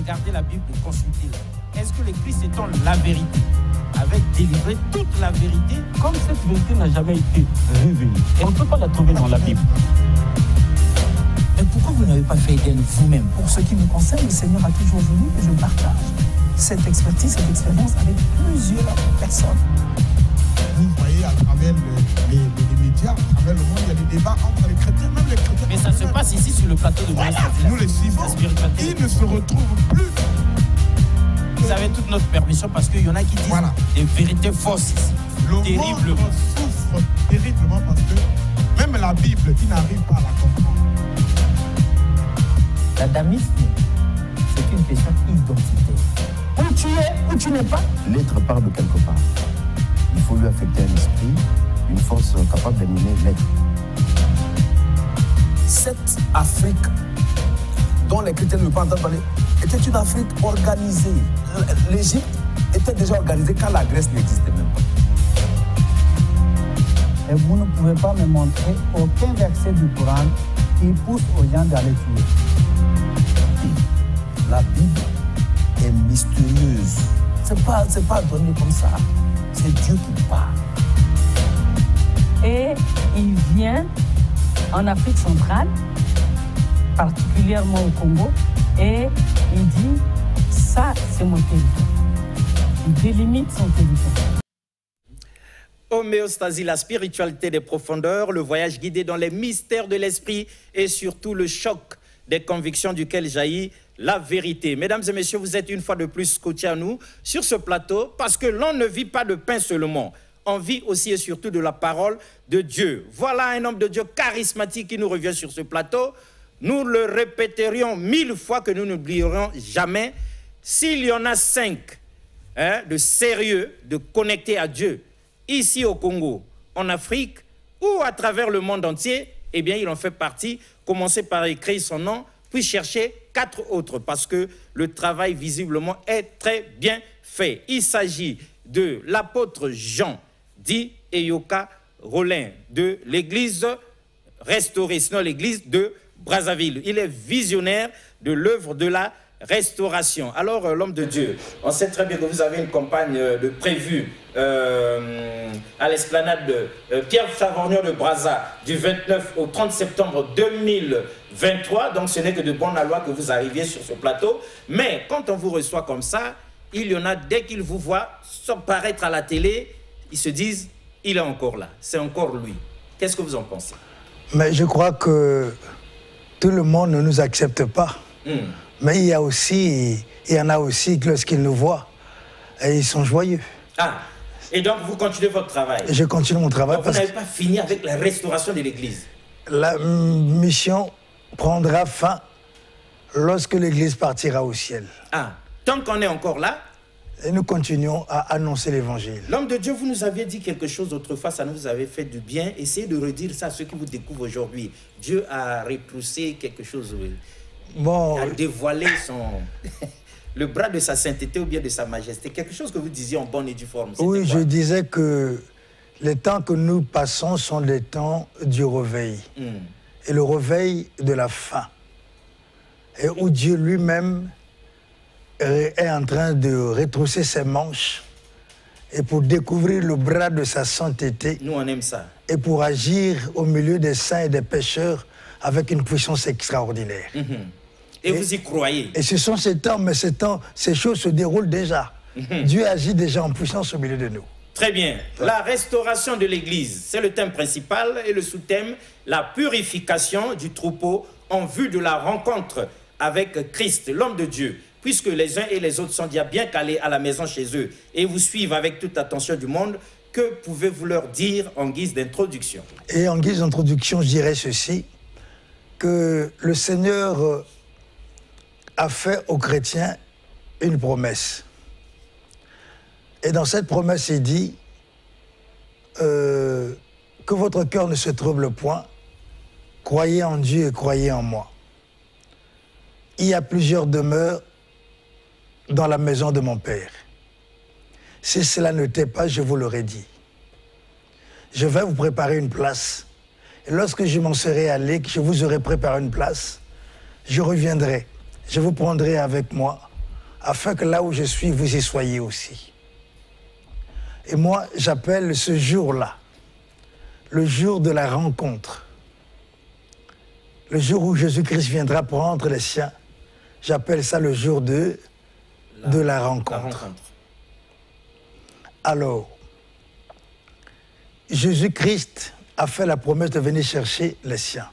regardez la Bible, consultez-la. Est-ce que le Christ étant la vérité avait délivré toute la vérité? Comme cette vérité n'a jamais été révélée, et on ne peut pas la trouver dans la Bible. Mais pourquoi vous n'avez pas fait Éden vous-même? Pour ce qui me concerne, le Seigneur a toujours voulu que je partage cette expertise, cette expérience avec plusieurs personnes. Vous voyez à travers les médias, à travers le monde, il y a des débats entre les chrétiens, même les chrétiens. Mais ça se passe ici sur le plateau de voilà. Nous les suivons, ils ne se retrouvent plus. Vous avez toute notre permission parce qu'il y en a qui disent des vérités fausses ici. Le monde souffre terriblement parce que même la Bible, qui n'arrive pas à la comprendre. L'adamisme, c'est une question identitaire. Où tu es, où tu n'es pas. L'être part de quelque part. Il faut lui affecter un esprit, une force capable d'animer l'être. Cette Afrique dont les chrétiens ne peuvent pas entendre parler était une Afrique organisée. L'Égypte était déjà organisée quand la Grèce n'existait même pas. Et vous ne pouvez pas me montrer aucun verset du Coran qui pousse aux gens d'aller tuer. La Bible est mystérieuse. C'est pas donné comme ça. C'est Dieu qui parle. Et il vient en Afrique centrale, particulièrement au Congo, et il dit, ça c'est mon territoire. Il délimite son territoire. Homéostasie, la spiritualité des profondeurs, le voyage guidé dans les mystères de l'esprit et surtout le choc des convictions duquel jaillit la vérité. Mesdames et messieurs, vous êtes une fois de plus scotchés à nous sur ce plateau parce que l'on ne vit pas de pain seulement. On vit aussi et surtout de la parole de Dieu. Voilà un homme de Dieu charismatique qui nous revient sur ce plateau. Nous le répéterions 1000 fois que nous n'oublierons jamais. S'il y en a 5 de sérieux, de connectés à Dieu, ici au Congo, en Afrique ou à travers le monde entier, eh bien, il en fait partie. Commencez par écrire son nom, puis chercher 4 autres, parce que le travail, visiblement, est très bien fait. Il s'agit de l'apôtre Jean, dit Eyoka Rollin, de l'église restaurée, sinon l'église de Brazzaville. Il est visionnaire de l'œuvre de la restauration. Alors, l'homme de Dieu, on sait très bien que vous avez une campagne de prévue à l'esplanade de Pierre Favorgnon de Brazza du 29 au 30 septembre 2023. Donc, ce n'est que de bonne loi que vous arriviez sur ce plateau. Mais quand on vous reçoit comme ça, il y en a, dès qu'ils vous voient paraître à la télé, ils se disent, il est encore là, c'est encore lui. Qu'est-ce que vous en pensez? Mais je crois que tout le monde ne nous accepte pas. Mais il y en a aussi que lorsqu'ils nous voient, et ils sont joyeux. Ah, et donc vous continuez votre travail? Je continue mon travail. Donc vous n'avez pas fini avec la restauration de l'église? La mission prendra fin lorsque l'église partira au ciel. Ah, tant qu'on est encore là? Et nous continuons à annoncer l'évangile. L'homme de Dieu, vous nous aviez dit quelque chose autrefois, ça nous avait fait du bien. Essayez de redire ça à ceux qui vous découvrent aujourd'hui. Dieu a repoussé quelque chose, bon, a dévoilé le bras de sa sainteté ou bien de sa majesté. Quelque chose que vous disiez en bonne et due forme. Oui, je disais que les temps que nous passons sont les temps du réveil. Et le réveil de la fin. Et où Dieu lui-même est en train de retrousser ses manches et pour découvrir le bras de sa sainteté. Nous, on aime ça. Et pour agir au milieu des saints et des pécheurs avec une puissance extraordinaire. Et vous y croyez? Et ce sont ces temps, mais ces choses se déroulent déjà. Dieu agit déjà en puissance au milieu de nous. Très bien. La restauration de l'Église, c'est le thème principal et le sous-thème, la purification du troupeau en vue de la rencontre avec Christ, l'homme de Dieu. Puisque les uns et les autres sont déjà bien calés à la maison chez eux et vous suivent avec toute attention du monde, que pouvez-vous leur dire en guise d'introduction? Et en guise d'introduction, je dirais ceci, que le Seigneur a fait aux chrétiens une promesse. Et dans cette promesse, il dit que votre cœur ne se trouble point, croyez en Dieu et croyez en moi. Il y a plusieurs demeures dans la maison de mon Père. Si cela n'était pas, je vous l'aurais dit. Je vais vous préparer une place. Et lorsque je m'en serai allé, que je vous aurai préparé une place, je reviendrai. Je vous prendrai avec moi afin que là où je suis, vous y soyez aussi. Et moi, j'appelle ce jour-là le jour de la rencontre. Le jour où Jésus-Christ viendra prendre les siens, j'appelle ça le jour de la rencontre. Alors, Jésus-Christ a fait la promesse de venir chercher les siens.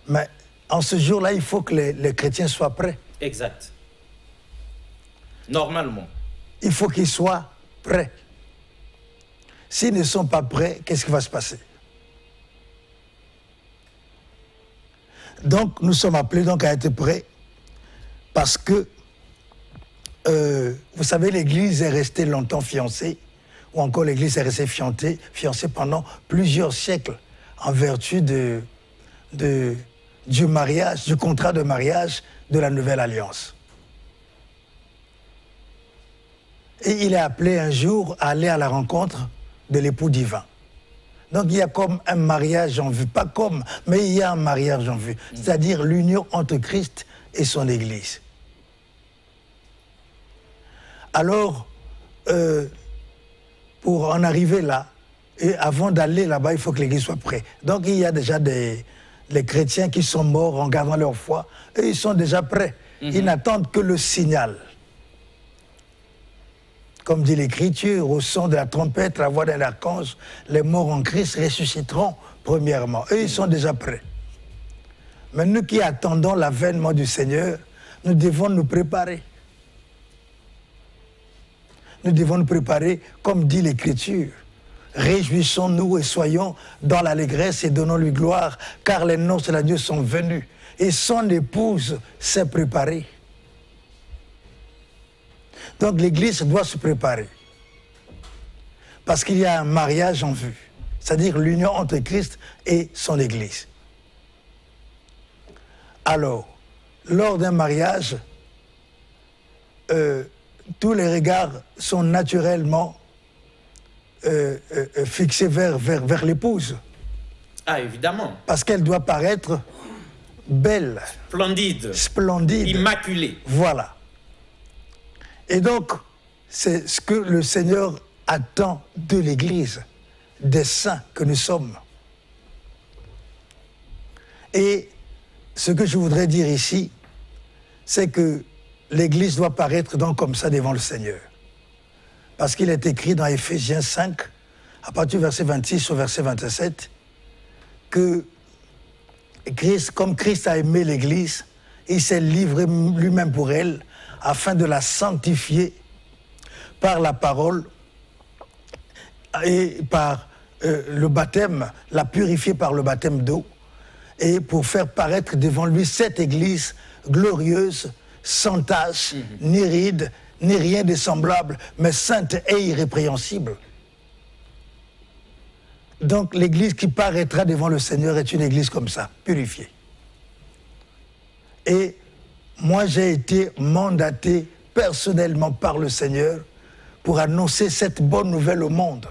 Mais en ce jour-là, il faut que les chrétiens soient prêts. Exact. Normalement. Il faut qu'ils soient prêts. S'ils ne sont pas prêts, qu'est-ce qui va se passer? Donc, nous sommes appelés donc à être prêts parce que, vous savez, l'Église est restée longtemps fiancée, ou encore l'Église est restée fiancée pendant plusieurs siècles en vertu du mariage, du contrat de mariage de la Nouvelle Alliance. Et il est appelé un jour à aller à la rencontre de l'époux divin. Donc il y a comme un mariage en vue, pas comme, mais il y a un mariage en vue, c'est-à-dire l'union entre Christ et son Église. Alors, pour en arriver là, et avant d'aller là-bas, il faut que l'Église soit prête. Donc il y a déjà les chrétiens qui sont morts en gardant leur foi, et ils sont déjà prêts. Ils n'attendent que le signal. Comme dit l'Écriture, au son de la trompette, la voix d'un archange, les morts en Christ ressusciteront premièrement. Eux, ils sont déjà prêts. Mais nous qui attendons l'avènement du Seigneur, nous devons nous préparer. Nous devons nous préparer, comme dit l'Écriture. Réjouissons-nous et soyons dans l'allégresse et donnons-lui gloire, car les noces de l'agneau sont venues et son épouse s'est préparée. Donc l'Église doit se préparer. Parce qu'il y a un mariage en vue. C'est-à-dire l'union entre Christ et son Église. Alors, lors d'un mariage, tous les regards sont naturellement fixés vers l'épouse. Ah, évidemment. Parce qu'elle doit paraître belle. Splendide. Splendide. Immaculée. Voilà. Et donc, c'est ce que le Seigneur attend de l'Église, des saints que nous sommes. Et ce que je voudrais dire ici, c'est que l'Église doit paraître donc comme ça devant le Seigneur. Parce qu'il est écrit dans Éphésiens 5, à partir du verset 26 au verset 27, que Christ, comme Christ a aimé l'Église, il s'est livré lui-même pour elle, afin de la sanctifier par la parole et par le baptême, la purifier par le baptême d'eau, et pour faire paraître devant lui cette Église glorieuse, sans tache, ni ride, ni rien de semblable, mais sainte et irrépréhensible. Donc l'Église qui paraîtra devant le Seigneur est une Église comme ça, purifiée. Et moi, j'ai été mandaté personnellement par le Seigneur pour annoncer cette bonne nouvelle au monde.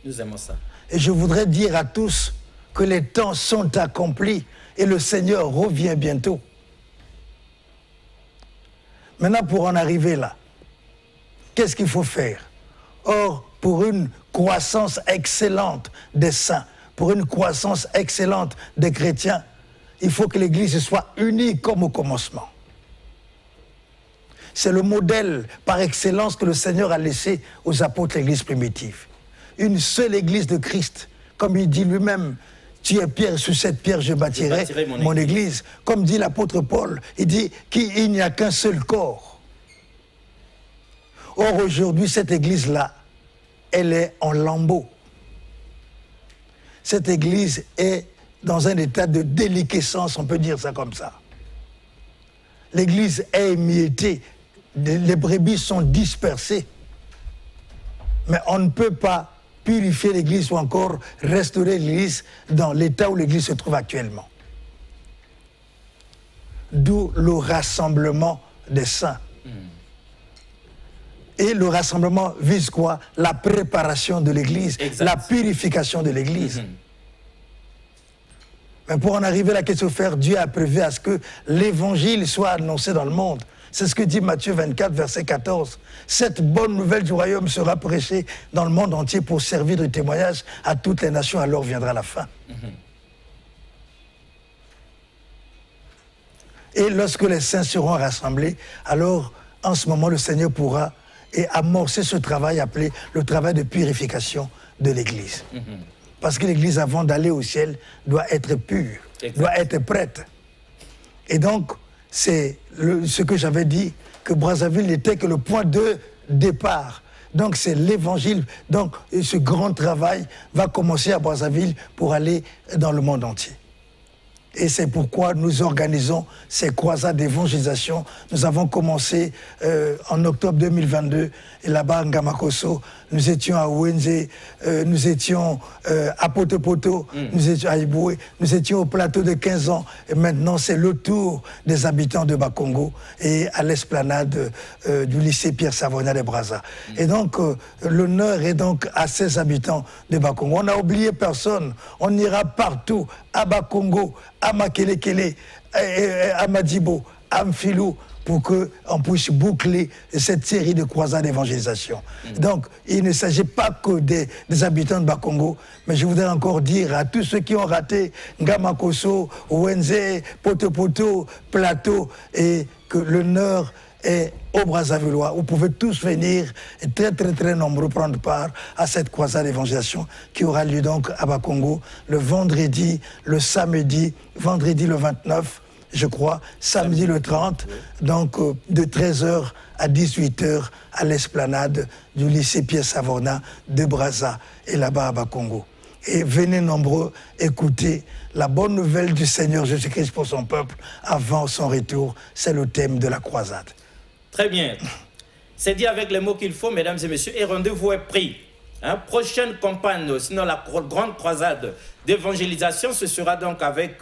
Nous aimons ça. Et je voudrais dire à tous que les temps sont accomplis et le Seigneur revient bientôt. Maintenant, pour en arriver là, qu'est-ce qu'il faut faire? Or, pour une croissance excellente des saints, pour une croissance excellente des chrétiens, il faut que l'Église soit unie comme au commencement. C'est le modèle par excellence que le Seigneur a laissé aux apôtres de l'Église primitive. Une seule Église de Christ, comme il dit lui-même, tu es pierre, sur cette pierre je bâtirai mon Église. Comme dit l'apôtre Paul, il dit qu'il n'y a qu'un seul corps. Or aujourd'hui, cette Église-là, elle est en lambeaux. Cette Église est dans un état de déliquescence, on peut dire ça comme ça. L'Église est émiettée. Les brebis sont dispersées. Mais on ne peut pas purifier l'Église ou encore restaurer l'Église dans l'état où l'Église se trouve actuellement. D'où le rassemblement des saints. Et le rassemblement vise quoi? La préparation de l'Église, la purification de l'Église. Mais pour en arriver là, qu'est-ce qu'il faut faire? Dieu a prévu à ce que l'Évangile soit annoncé dans le monde. C'est ce que dit Matthieu 24, verset 14. Cette bonne nouvelle du royaume sera prêchée dans le monde entier pour servir de témoignage à toutes les nations, alors viendra la fin. Et lorsque les saints seront rassemblés, alors en ce moment le Seigneur pourra amorcer ce travail appelé le travail de purification de l'Église. Parce que l'Église, avant d'aller au ciel, doit être pure, doit être prête. Et donc, c'est ce que j'avais dit, que Brazzaville n'était que le point de départ. Donc, c'est l'Évangile. Donc, ce grand travail va commencer à Brazzaville pour aller dans le monde entier. Et c'est pourquoi nous organisons ces croisades d'évangélisation. Nous avons commencé en octobre 2022, et là-bas, à Ngamakoso, nous étions à Ouenze, nous étions à Potopoto, nous étions à Iboué, nous étions au plateau de 15 ans. Et maintenant, c'est le tour des habitants de Bakongo et à l'esplanade du lycée Pierre Savona de Brazza. Et donc, l'honneur est donc à ces habitants de Bakongo. On n'a oublié personne. On ira partout, à Bakongo, à Makelekele, à Madibo, à Mfilou, pour qu'on puisse boucler cette série de croisades d'évangélisation. Donc, il ne s'agit pas que des habitants de Bakongo, mais je voudrais encore dire à tous ceux qui ont raté Ngamakoso, Ouenze, Potopoto, Plateau, et que l'honneur est au Brazzavillois. Vous pouvez tous venir, et très nombreux, prendre part à cette croisade d'évangélisation qui aura lieu donc à Bakongo le vendredi, le samedi, vendredi le 29, je crois, samedi le 30, donc de 13h à 18h à l'esplanade du lycée Pierre Savona de Brazza et là-bas à Bakongo. Et venez nombreux écouter la bonne nouvelle du Seigneur Jésus-Christ pour son peuple avant son retour. C'est le thème de la croisade. Très bien. C'est dit avec les mots qu'il faut, mesdames et messieurs, et rendez-vous est pris. Prochaine campagne, sinon la grande croisade d'évangélisation, ce sera donc avec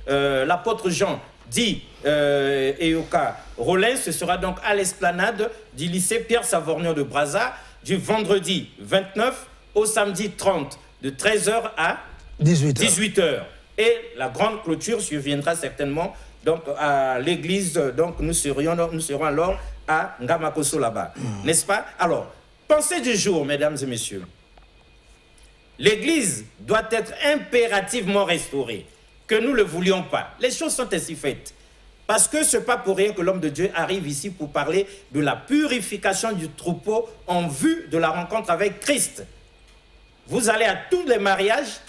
l'apôtre Jean, dit Eyoka Rollin. Ce sera donc à l'esplanade du lycée Pierre Savorgnan de Brazza, du vendredi 29 au samedi 30, de 13h à 18h. Et la grande clôture surviendra certainement donc à l'église. Donc nous serons alors à Ngamakoso là-bas, n'est-ce pas? Alors, pensée du jour, mesdames et messieurs. L'église doit être impérativement restaurée, que nous ne le voulions pas. Les choses sont ainsi faites. Parce que ce n'est pas pour rien que l'homme de Dieu arrive ici pour parler de la purification du troupeau en vue de la rencontre avec Christ. Vous allez à tous les mariages,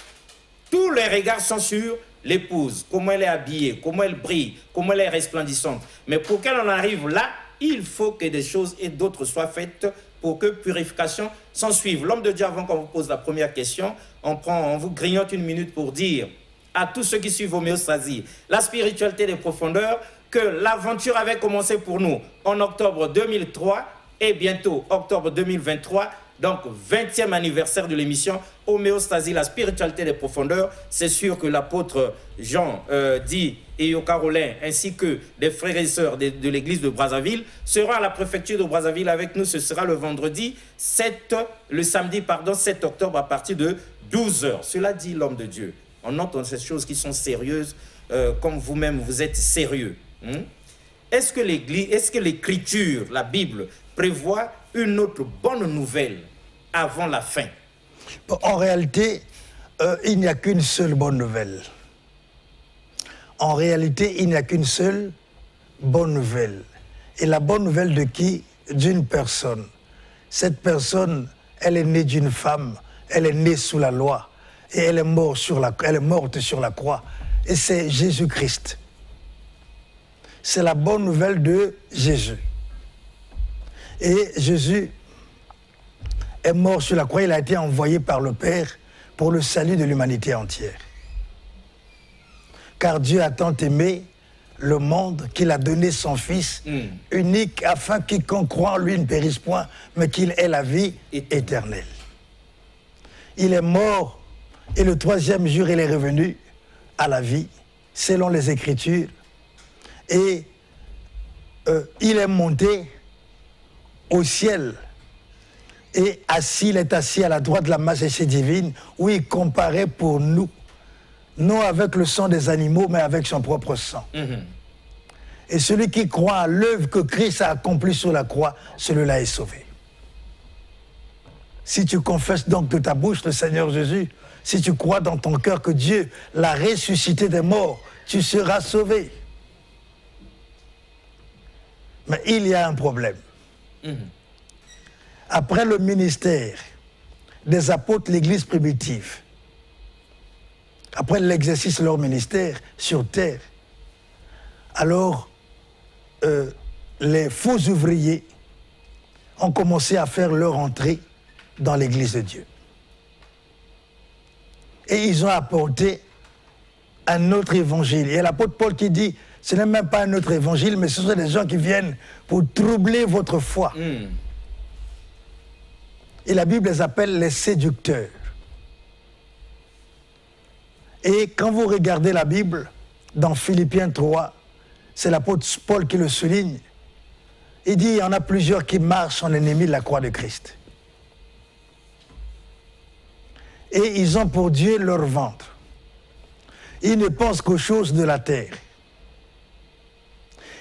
tous les regards sont sur l'épouse, comment elle est habillée, comment elle brille, comment elle est resplendissante. Mais pour qu'elle en arrive là, il faut que des choses et d'autres soient faites pour que purification s'en suive. L'homme de Dieu, avant qu'on vous pose la première question, on vous grignote une minute pour dire à tous ceux qui suivent Homéostasie, la spiritualité des profondeurs, que l'aventure avait commencé pour nous en octobre 2003 et bientôt octobre 2023, donc 20e anniversaire de l'émission Homéostasie, la spiritualité des profondeurs. C'est sûr que l'apôtre Jean dit Eyoka Rollin ainsi que des frères et sœurs de l'église de Brazzaville seront à la préfecture de Brazzaville avec nous. Ce sera le vendredi le samedi 7 octobre à partir de 12h. Cela dit l'homme de Dieu. On entend ces choses qui sont sérieuses, comme vous-même vous êtes sérieux. Est-ce que l'Écriture, la Bible, prévoit une autre bonne nouvelle avant la fin? En réalité, il n'y a qu'une seule bonne nouvelle. En réalité, il n'y a qu'une seule bonne nouvelle. Et la bonne nouvelle de qui? D'une personne. Cette personne, elle est née d'une femme, elle est née sous la loi, et elle est morte sur la croix. Et c'est Jésus-Christ. C'est la bonne nouvelle de Jésus. Et Jésus est mort sur la croix, il a été envoyé par le Père pour le salut de l'humanité entière. Car Dieu a tant aimé le monde qu'il a donné son Fils unique afin que quiconque croit en lui ne périsse point, mais qu'il ait la vie éternelle. Il est mort et le 3e jour il est revenu à la vie, selon les Écritures. Et il est monté au ciel et il est assis à la droite de la majesté divine, où il comparait pour nous, non avec le sang des animaux, mais avec son propre sang. Et celui qui croit à l'œuvre que Christ a accomplie sur la croix, celui-là est sauvé. Si tu confesses donc de ta bouche le Seigneur Jésus, si tu crois dans ton cœur que Dieu l'a ressuscité des morts, tu seras sauvé. Mais il y a un problème. Après le ministère des apôtres, l'Église primitive, après l'exercice de leur ministère sur terre, alors les faux ouvriers ont commencé à faire leur entrée dans l'Église de Dieu. Et ils ont apporté un autre évangile. Et l'apôtre Paul qui dit, ce n'est même pas un autre évangile, mais ce sont des gens qui viennent pour troubler votre foi. Et la Bible les appelle les séducteurs. Et quand vous regardez la Bible, dans Philippiens 3, c'est l'apôtre Paul qui le souligne. Il dit, il y en a plusieurs qui marchent en ennemis de la croix de Christ. Et ils ont pour Dieu leur ventre. Ils ne pensent qu'aux choses de la terre.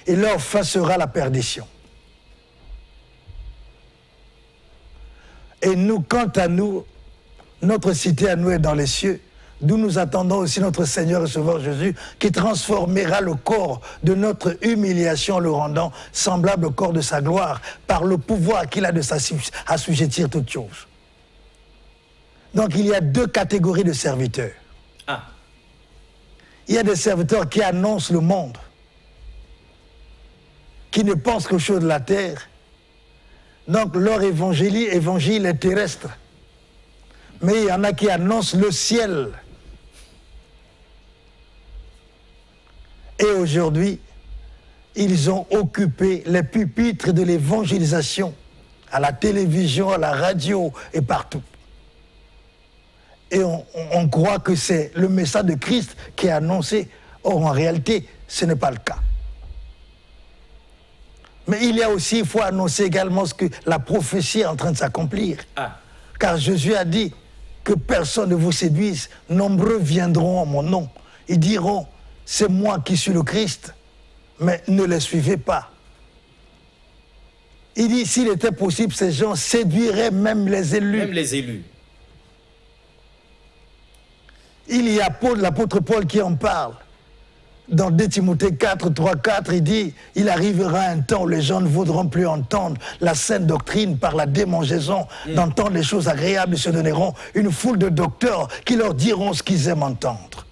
Et leur fin sera la perdition. Et nous, quant à nous, notre cité à nous est dans les cieux, d'où nous attendons aussi notre Seigneur et Sauveur Jésus, qui transformera le corps de notre humiliation, le rendant semblable au corps de sa gloire, par le pouvoir qu'il a de s'assujettir toutes choses. Donc il y a deux catégories de serviteurs. Il y a des serviteurs qui annoncent le monde, qui ne pensent qu'aux choses de la terre. Donc leur évangile est terrestre. Mais il y en a qui annoncent le ciel. Et aujourd'hui, ils ont occupé les pupitres de l'évangélisation, à la télévision, à la radio et partout. Et on croit que c'est le message de Christ qui est annoncé. Or, en réalité, ce n'est pas le cas. Mais il y a aussi, il faut annoncer également ce que la prophétie est en train de s'accomplir. Car Jésus a dit que personne ne vous séduise. Nombreux viendront en mon nom. Ils diront, c'est moi qui suis le Christ, mais ne les suivez pas. Il dit, s'il était possible, ces gens séduiraient même les élus. Même les élus. Il y a l'apôtre Paul qui en parle. Dans 2 Timothée 4, 3, 4, il dit, il arrivera un temps où les gens ne voudront plus entendre la saine doctrine par la démangeaison, d'entendre les choses agréables, ils se donneront une foule de docteurs qui leur diront ce qu'ils aiment entendre.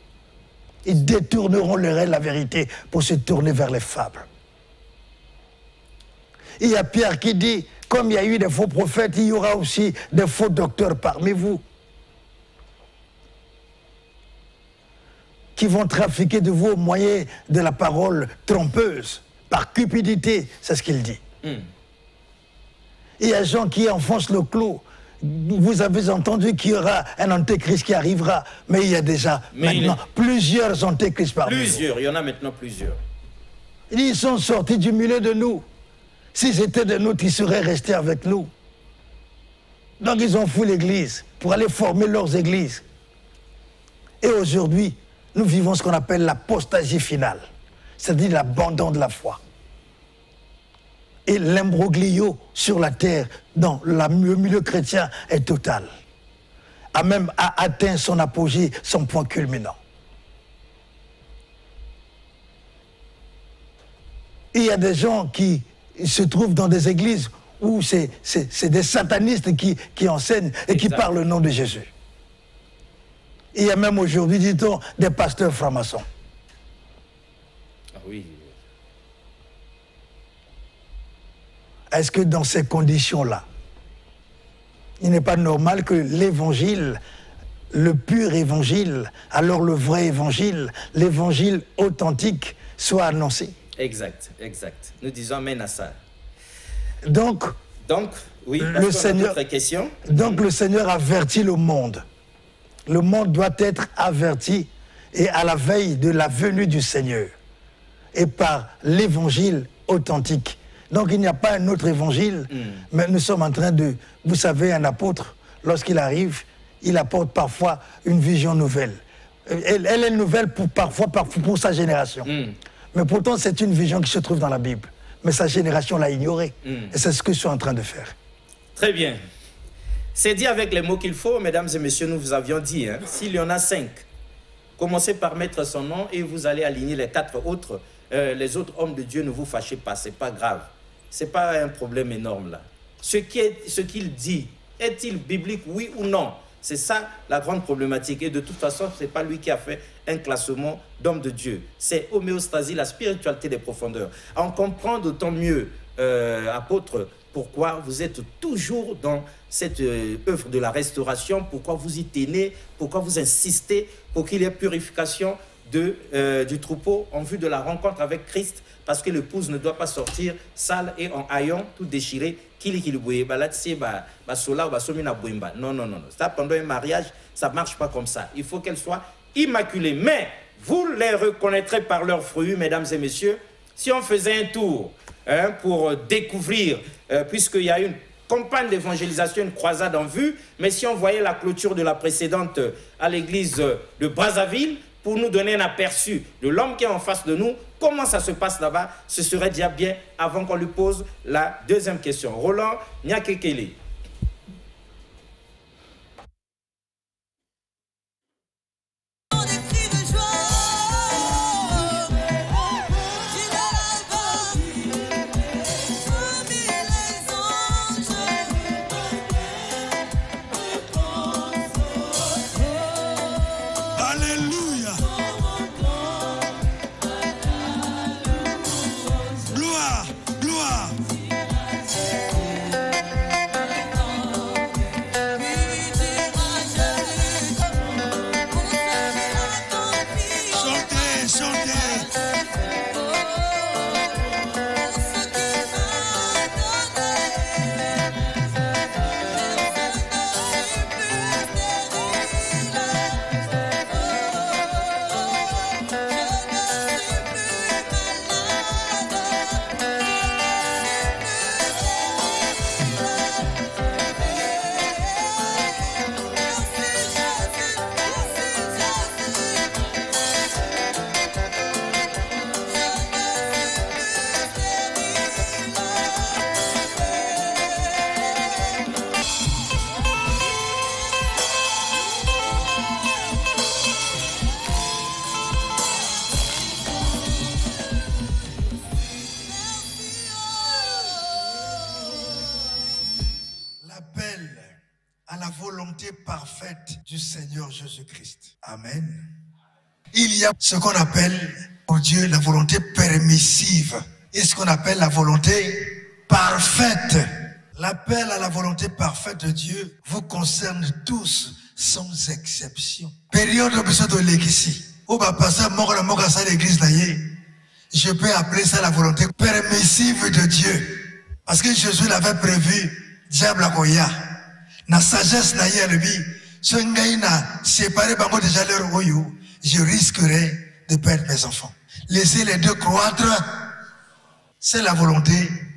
Ils détourneront l'oreille de la vérité pour se tourner vers les fables. Il y a Pierre qui dit, comme il y a eu des faux prophètes, il y aura aussi des faux docteurs parmi vous, qui vont trafiquer de vous au moyen de la parole trompeuse, par cupidité, c'est ce qu'il dit. Il y a des gens qui enfoncent le clou. Vous avez entendu qu'il y aura un antéchrist qui arrivera, mais il y a déjà maintenant plusieurs antéchrists parmi vous. Plusieurs, il y en a maintenant plusieurs. Ils sont sortis du milieu de nous. Si c'était de nous, ils seraient restés avec nous. Donc ils ont fui l'église pour aller former leurs églises. Et aujourd'hui, nous vivons ce qu'on appelle l'apostasie finale, c'est-à-dire l'abandon de la foi. Et l'imbroglio sur la terre, dans le milieu chrétien, est total. A même atteint son apogée, son point culminant. Il y a des gens qui se trouvent dans des églises où c'est des satanistes qui enseignent et qui parlent le nom de Jésus. Il y a même aujourd'hui, dit-on, des pasteurs francs-maçons. Ah oui. Est-ce que dans ces conditions-là, il n'est pas normal que l'évangile, le pur évangile, alors le vrai évangile, l'évangile authentique, soit annoncé? Exact, exact. Nous disons amen à ça. Donc oui, le Seigneur, question. Donc le Seigneur avertit le monde. Le monde doit être averti et à la veille de la venue du Seigneur et par l'évangile authentique. Donc il n'y a pas un autre évangile, mais nous sommes en train de... Vous savez, un apôtre, lorsqu'il arrive, il apporte parfois une vision nouvelle. Elle est nouvelle parfois pour sa génération. Mais pourtant, c'est une vision qui se trouve dans la Bible. Mais sa génération l'a ignorée. Et c'est ce que je suis en train de faire. Très bien. C'est dit avec les mots qu'il faut, mesdames et messieurs, nous vous avions dit, hein, s'il y en a 5, commencez par mettre son nom et vous allez aligner les 4 autres. Les autres hommes de Dieu, ne vous fâchez pas, ce n'est pas grave. Ce n'est pas un problème énorme là. Ce qu'il dit, est-il biblique, oui ou non? C'est ça la grande problématique. Et de toute façon, ce n'est pas lui qui a fait un classement d'hommes de Dieu. C'est homéostasie, la spiritualité des profondeurs. On comprend d'autant mieux, apôtre, pourquoi vous êtes toujours dans cette œuvre de la restauration, pourquoi vous y tenez, pourquoi vous insistez pour qu'il y ait purification du troupeau en vue de la rencontre avec Christ, parce que l'épouse ne doit pas sortir sale et en haillons, tout déchiré. Non, non, non. Ça, pendant un mariage, ça ne marche pas comme ça. Il faut qu'elle soit immaculée. Mais vous les reconnaîtrez par leurs fruits, mesdames et messieurs. Si on faisait un tour pour découvrir, puisqu'il y a une campagne d'évangélisation, une croisade en vue, mais si on voyait la clôture de la précédente à l'église de Brazzaville, pour nous donner un aperçu de l'homme qui est en face de nous, comment ça se passe là-bas, ce serait déjà bien avant qu'on lui pose la deuxième question. Roland Nyakekele. Du Seigneur Jésus-Christ. Amen. Il y a ce qu'on appelle pour Dieu la volonté permissive et ce qu'on appelle la volonté parfaite. L'appel à la volonté parfaite de Dieu vous concerne tous sans exception. Période de l'église. Où va passer l'église d'ailleurs. Je peux appeler ça la volonté permissive de Dieu. Parce que Jésus l'avait prévu. Diable à Goya. La sagesse d'ailleurs lui. Ce gars séparé par moi déjà leur royaume, je risquerais de perdre mes enfants. Laissez les deux croître, c'est la volonté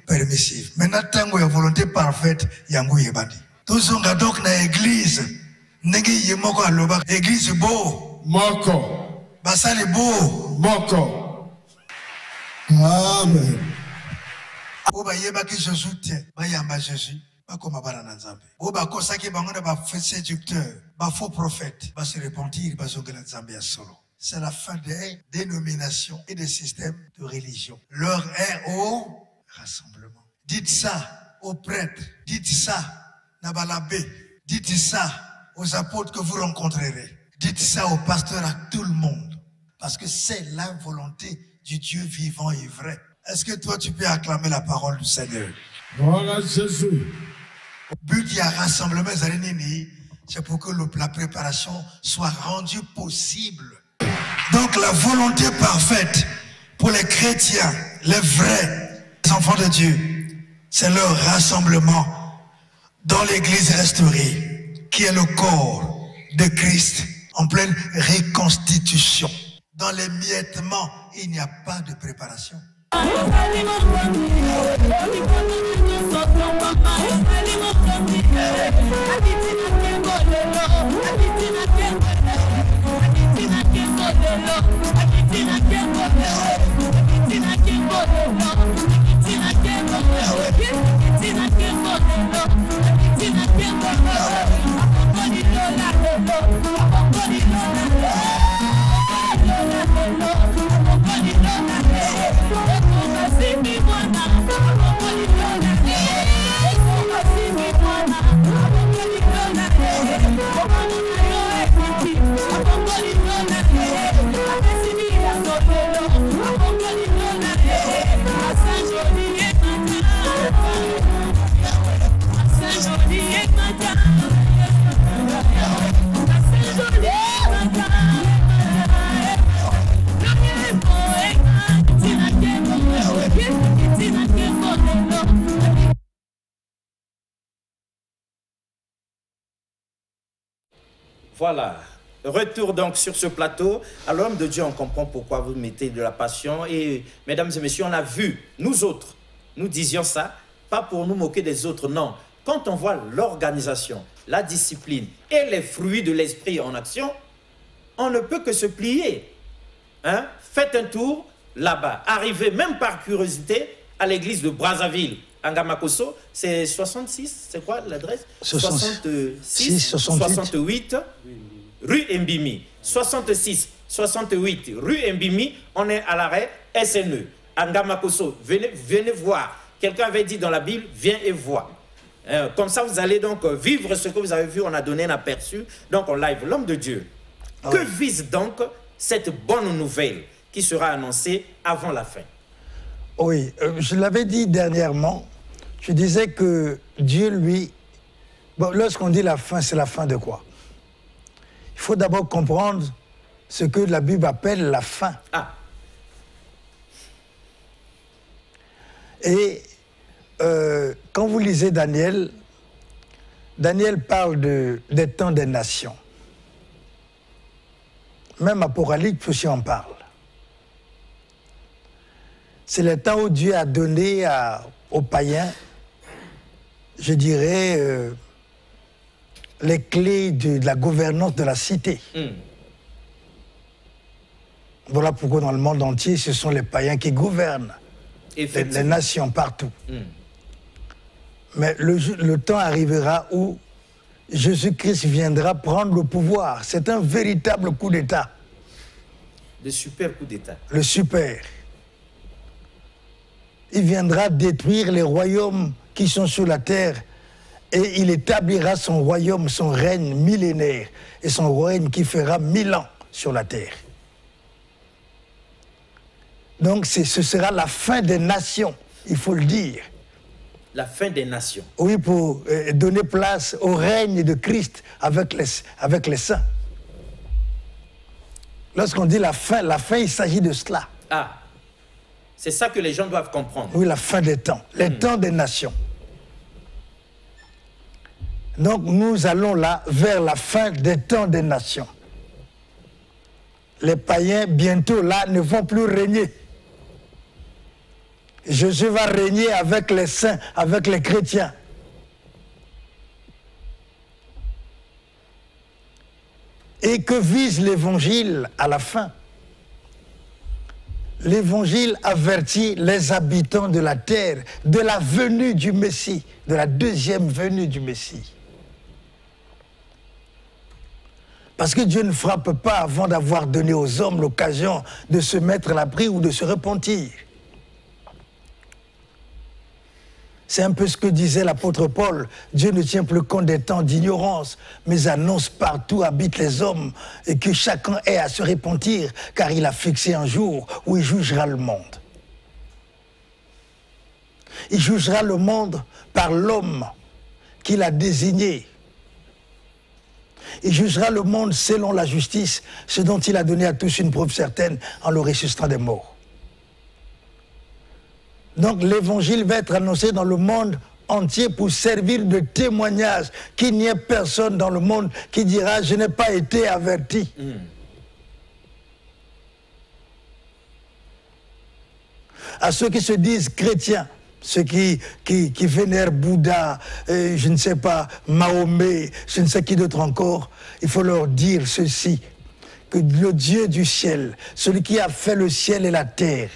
permissive. Maintenant, tant qu'il y a volonté parfaite, il y a un yebandi. Tous ceux qui donc dans l'église, n'engi yemoko aloba, église beau, moko, basali beau, moko. Amen. Oba yebaki Jésus tient, ba yamba Jésus. Séducteur, faux prophète, se repentir, c'est la fin des dénominations et des systèmes de religion. L'heure est au rassemblement. Dites ça aux prêtres, dites ça à l'abbé, dites ça aux apôtres que vous rencontrerez, dites ça aux pasteurs, à tout le monde, parce que c'est la volonté du Dieu vivant et vrai. Est-ce que toi tu peux acclamer la parole du Seigneur? Voilà Jésus. Le but du rassemblement, c'est pour que la préparation soit rendue possible. Donc la volonté parfaite pour les chrétiens, les vrais enfants de Dieu, c'est leur rassemblement dans l'église restaurée, qui est le corps de Christ en pleine reconstitution. Dans l'émiettement, il n'y a pas de préparation. Voilà, retour donc sur ce plateau. À l'homme de Dieu, on comprend pourquoi vous mettez de la passion. Et mesdames et messieurs, on a vu, nous autres, nous disions ça, pas pour nous moquer des autres, non. Quand on voit l'organisation, la discipline et les fruits de l'esprit en action, on ne peut que se plier. Hein? Faites un tour là-bas. Arrivez même par curiosité à l'église de Brazzaville, Angamakoso. C'est 66, c'est quoi l'adresse? 66, 68, rue Mbimi. 66, 68, rue Mbimi. On est à l'arrêt SNE. Angamakoso, venez voir. Quelqu'un avait dit dans la Bible, viens et vois. Comme ça, vous allez donc vivre ce que vous avez vu. On a donné un aperçu. Donc, en live, l'homme de Dieu. Ah ouais. Que vise donc cette bonne nouvelle qui sera annoncée avant la fin? Oui, je l'avais dit dernièrement. Je disais que Dieu, lui... Bon, lorsqu'on dit la fin, c'est la fin de quoi? Il faut d'abord comprendre ce que la Bible appelle la fin. Ah. Et quand vous lisez Daniel, Daniel parle des temps des nations. Même Apocalypse aussi en parle. C'est le temps où Dieu a donné aux païens, je dirais, les clés de la gouvernance de la cité. Voilà pourquoi dans le monde entier, ce sont les païens qui gouvernent les nations partout. Mais le temps arrivera où Jésus-Christ viendra prendre le pouvoir. C'est un véritable coup d'État. Le super coup d'État. Le super. Il viendra détruire les royaumes qui sont sur la terre et il établira son royaume, son règne millénaire et son règne qui fera 1000 ans sur la terre. Donc ce sera la fin des nations, il faut le dire. La fin des nations. Oui, pour donner place au règne de Christ avec les saints. Lorsqu'on dit la fin, il s'agit de cela. Ah, c'est ça que les gens doivent comprendre. Oui, la fin des temps, les temps des nations. Donc nous allons là vers la fin des temps des nations. Les païens, bientôt là, ne vont plus régner. Jésus va régner avec les saints, avec les chrétiens. Et que vise l'évangile à la fin? L'évangile avertit les habitants de la terre de la venue du Messie, de la deuxième venue du Messie. Parce que Dieu ne frappe pas avant d'avoir donné aux hommes l'occasion de se mettre à l'abri ou de se repentir. C'est un peu ce que disait l'apôtre Paul. Dieu ne tient plus compte des temps d'ignorance, mais annonce partout habitent les hommes et que chacun ait à se repentir, car il a fixé un jour où il jugera le monde. Il jugera le monde par l'homme qu'il a désigné. Il jugera le monde selon la justice, ce dont il a donné à tous une preuve certaine en le ressuscitant des morts. Donc l'évangile va être annoncé dans le monde entier pour servir de témoignage, qu'il n'y ait personne dans le monde qui dira « je n'ai pas été averti ». À ceux qui se disent chrétiens, ceux qui vénèrent Bouddha, je ne sais pas, Mahomet, je ne sais qui d'autre encore, il faut leur dire ceci, que le Dieu du ciel, celui qui a fait le ciel et la terre,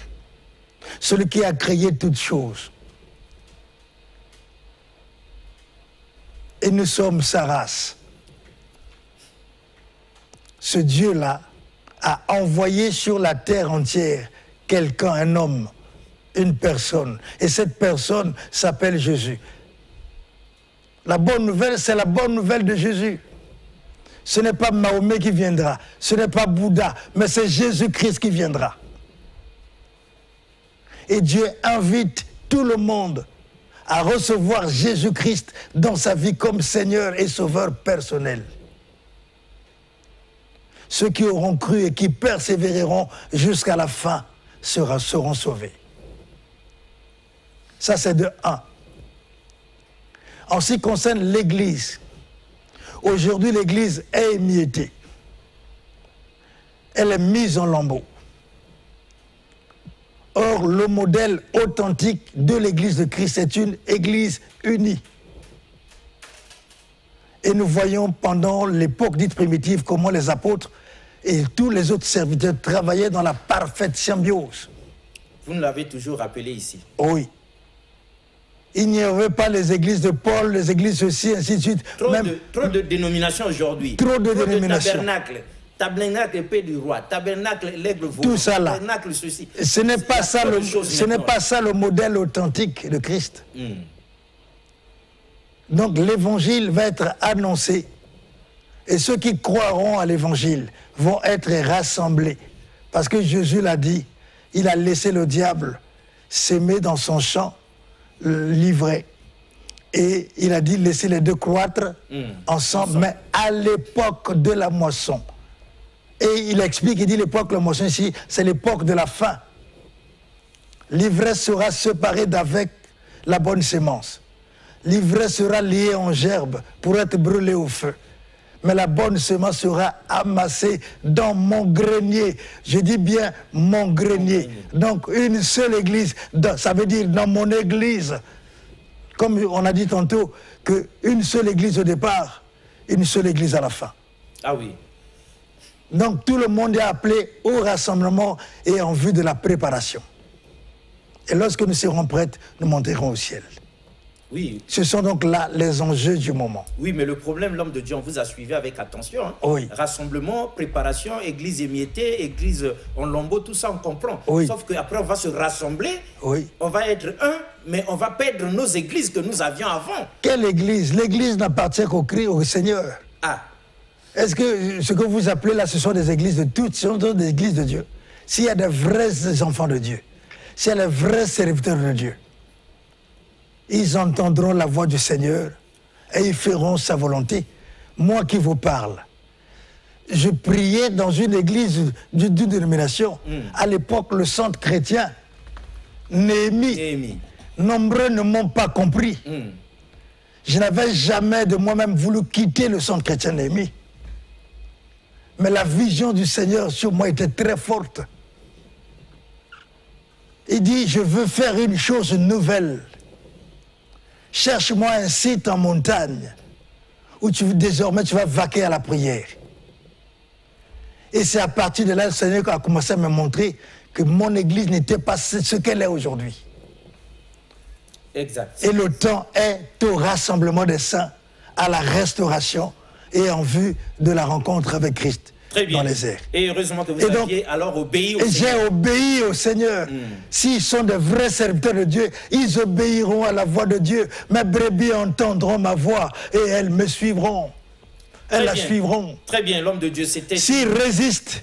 celui qui a créé toutes choses, et nous sommes sa race. ce Dieu-là a envoyé sur la terre entière quelqu'un, un homme, une personne. Et cette personne s'appelle Jésus. La bonne nouvelle, c'est la bonne nouvelle de Jésus. Ce n'est pas Mahomet qui viendra, ce n'est pas Bouddha, mais c'est Jésus-Christ qui viendra. Et Dieu invite tout le monde à recevoir Jésus-Christ dans sa vie comme Seigneur et Sauveur personnel. Ceux qui auront cru et qui persévéreront jusqu'à la fin seront sauvés. Ça, c'est de 1. En ce qui concerne l'Église, aujourd'hui, l'Église est émiettée. Elle est mise en lambeaux. Or, le modèle authentique de l'Église de Christ est une Église unie. Et nous voyons pendant l'époque dite primitive comment les apôtres et tous les autres serviteurs travaillaient dans la parfaite symbiose. Vous nous l'avez toujours rappelé ici. Oui. Il n'y avait pas les églises de Paul, les églises ceci, ainsi de suite. Trop de dénominations aujourd'hui. Trop de dénominations. Tabernacle. Tabernacle, paix du roi. Tabernacle, l'aigle vaut. Tout ça là. Tabernacle, ceci. Ce n'est pas ça le modèle authentique de Christ. Donc l'évangile va être annoncé. Et ceux qui croiront à l'évangile vont être rassemblés. Parce que Jésus l'a dit, il a laissé le diable s'aimer dans son champ livré. Et il a dit, laissez les deux croître ensemble, mais à l'époque de la moisson. Et il explique, il dit l'époque de la moisson ici, c'est l'époque de la faim. L'ivresse sera séparée d'avec la bonne sémence. L'ivresse sera liée en gerbe pour être brûlée au feu. Mais la bonne semence sera amassée dans mon grenier. Je dis bien mon grenier. Donc une seule église, ça veut dire dans mon église. Comme on a dit tantôt, qu'une seule église au départ, une seule église à la fin. Ah oui. Donc tout le monde est appelé au rassemblement et en vue de la préparation. Et lorsque nous serons prêts, nous monterons au ciel. Oui. Ce sont donc là les enjeux du moment. Oui, mais le problème, l'homme de Dieu, on vous a suivi avec attention. Hein. Oui. Rassemblement, préparation, église émiettée, église en lambeaux, tout ça on comprend. Oui. Sauf qu'après on va se rassembler, oui. On va être un, mais on va perdre nos églises que nous avions avant. Quelle église? L'église n'appartient qu'au Seigneur. Ah. Est-ce que ce que vous appelez là, ce sont des églises de toutes, ce sont des églises de Dieu? S'il y a des vrais enfants de Dieu, s'il y a des vrais serviteurs de Dieu, ils entendront la voix du Seigneur et ils feront sa volonté. Moi qui vous parle, je priais dans une église d'une dénomination. À l'époque, le centre chrétien, Néhémie. Nombreux ne m'ont pas compris. Je n'avais jamais de moi-même voulu quitter le centre chrétien Néhémie. Mais la vision du Seigneur sur moi était très forte. Il dit, je veux faire une chose nouvelle. Cherche-moi un site en montagne où désormais tu vas vaquer à la prière. Et c'est à partir de là, le Seigneur a commencé à me montrer que mon église n'était pas ce qu'elle est aujourd'hui. Exact. Et le temps est au rassemblement des saints, à la restauration et en vue de la rencontre avec Christ. Très bien. Dans les airs. Et heureusement que vous aviez alors obéi au Seigneur. J'ai obéi au Seigneur. S'ils sont de vrais serviteurs de Dieu, ils obéiront à la voix de Dieu. Mes brebis entendront ma voix et elles me suivront. Elles la suivront. Très bien, l'homme de Dieu, c'était... S'ils résistent,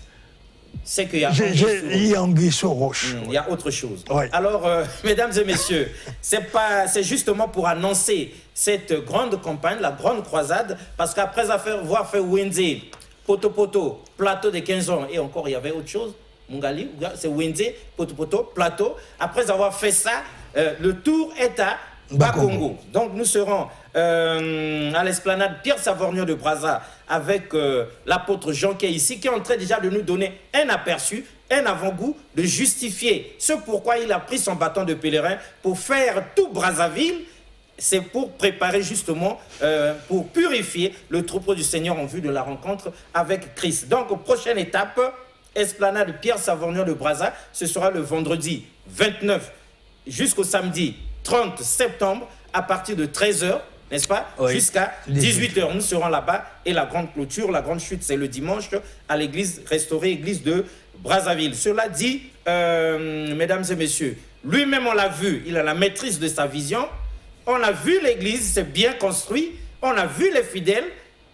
c'est qu'il y a anguille sur roche. Il y a autre chose. Ouais. Alors, mesdames et messieurs, c'est justement pour annoncer cette grande campagne, la grande croisade, parce qu'après avoir fait Wenze, Poto, plateau de 15 ans, et encore il y avait autre chose, Mungali, c'est Wenze, Poto, plateau. Après avoir fait ça, le tour est à Bakongo. Donc nous serons à l'esplanade Pierre Savorgnon de Brazza avec l'apôtre Jean qui est ici, qui est en train déjà de nous donner un aperçu, un avant-goût de justifier ce pourquoi il a pris son bâton de pèlerin pour faire tout Brazzaville. C'est pour préparer justement, pour purifier le troupeau du Seigneur en vue de la rencontre avec Christ. Donc, prochaine étape, esplanade Pierre Savorgnon de Brazza, ce sera le vendredi 29 jusqu'au samedi 30 septembre à partir de 13 h n'est-ce pas? Oui. Jusqu'à 18h, nous serons là-bas. Et la grande clôture, la grande chute, c'est le dimanche à l'église restaurée, église de Brazzaville. Cela dit, mesdames et messieurs, lui-même on l'a vu, il a la maîtrise de sa vision. On a vu l'église, c'est bien construit. On a vu les fidèles.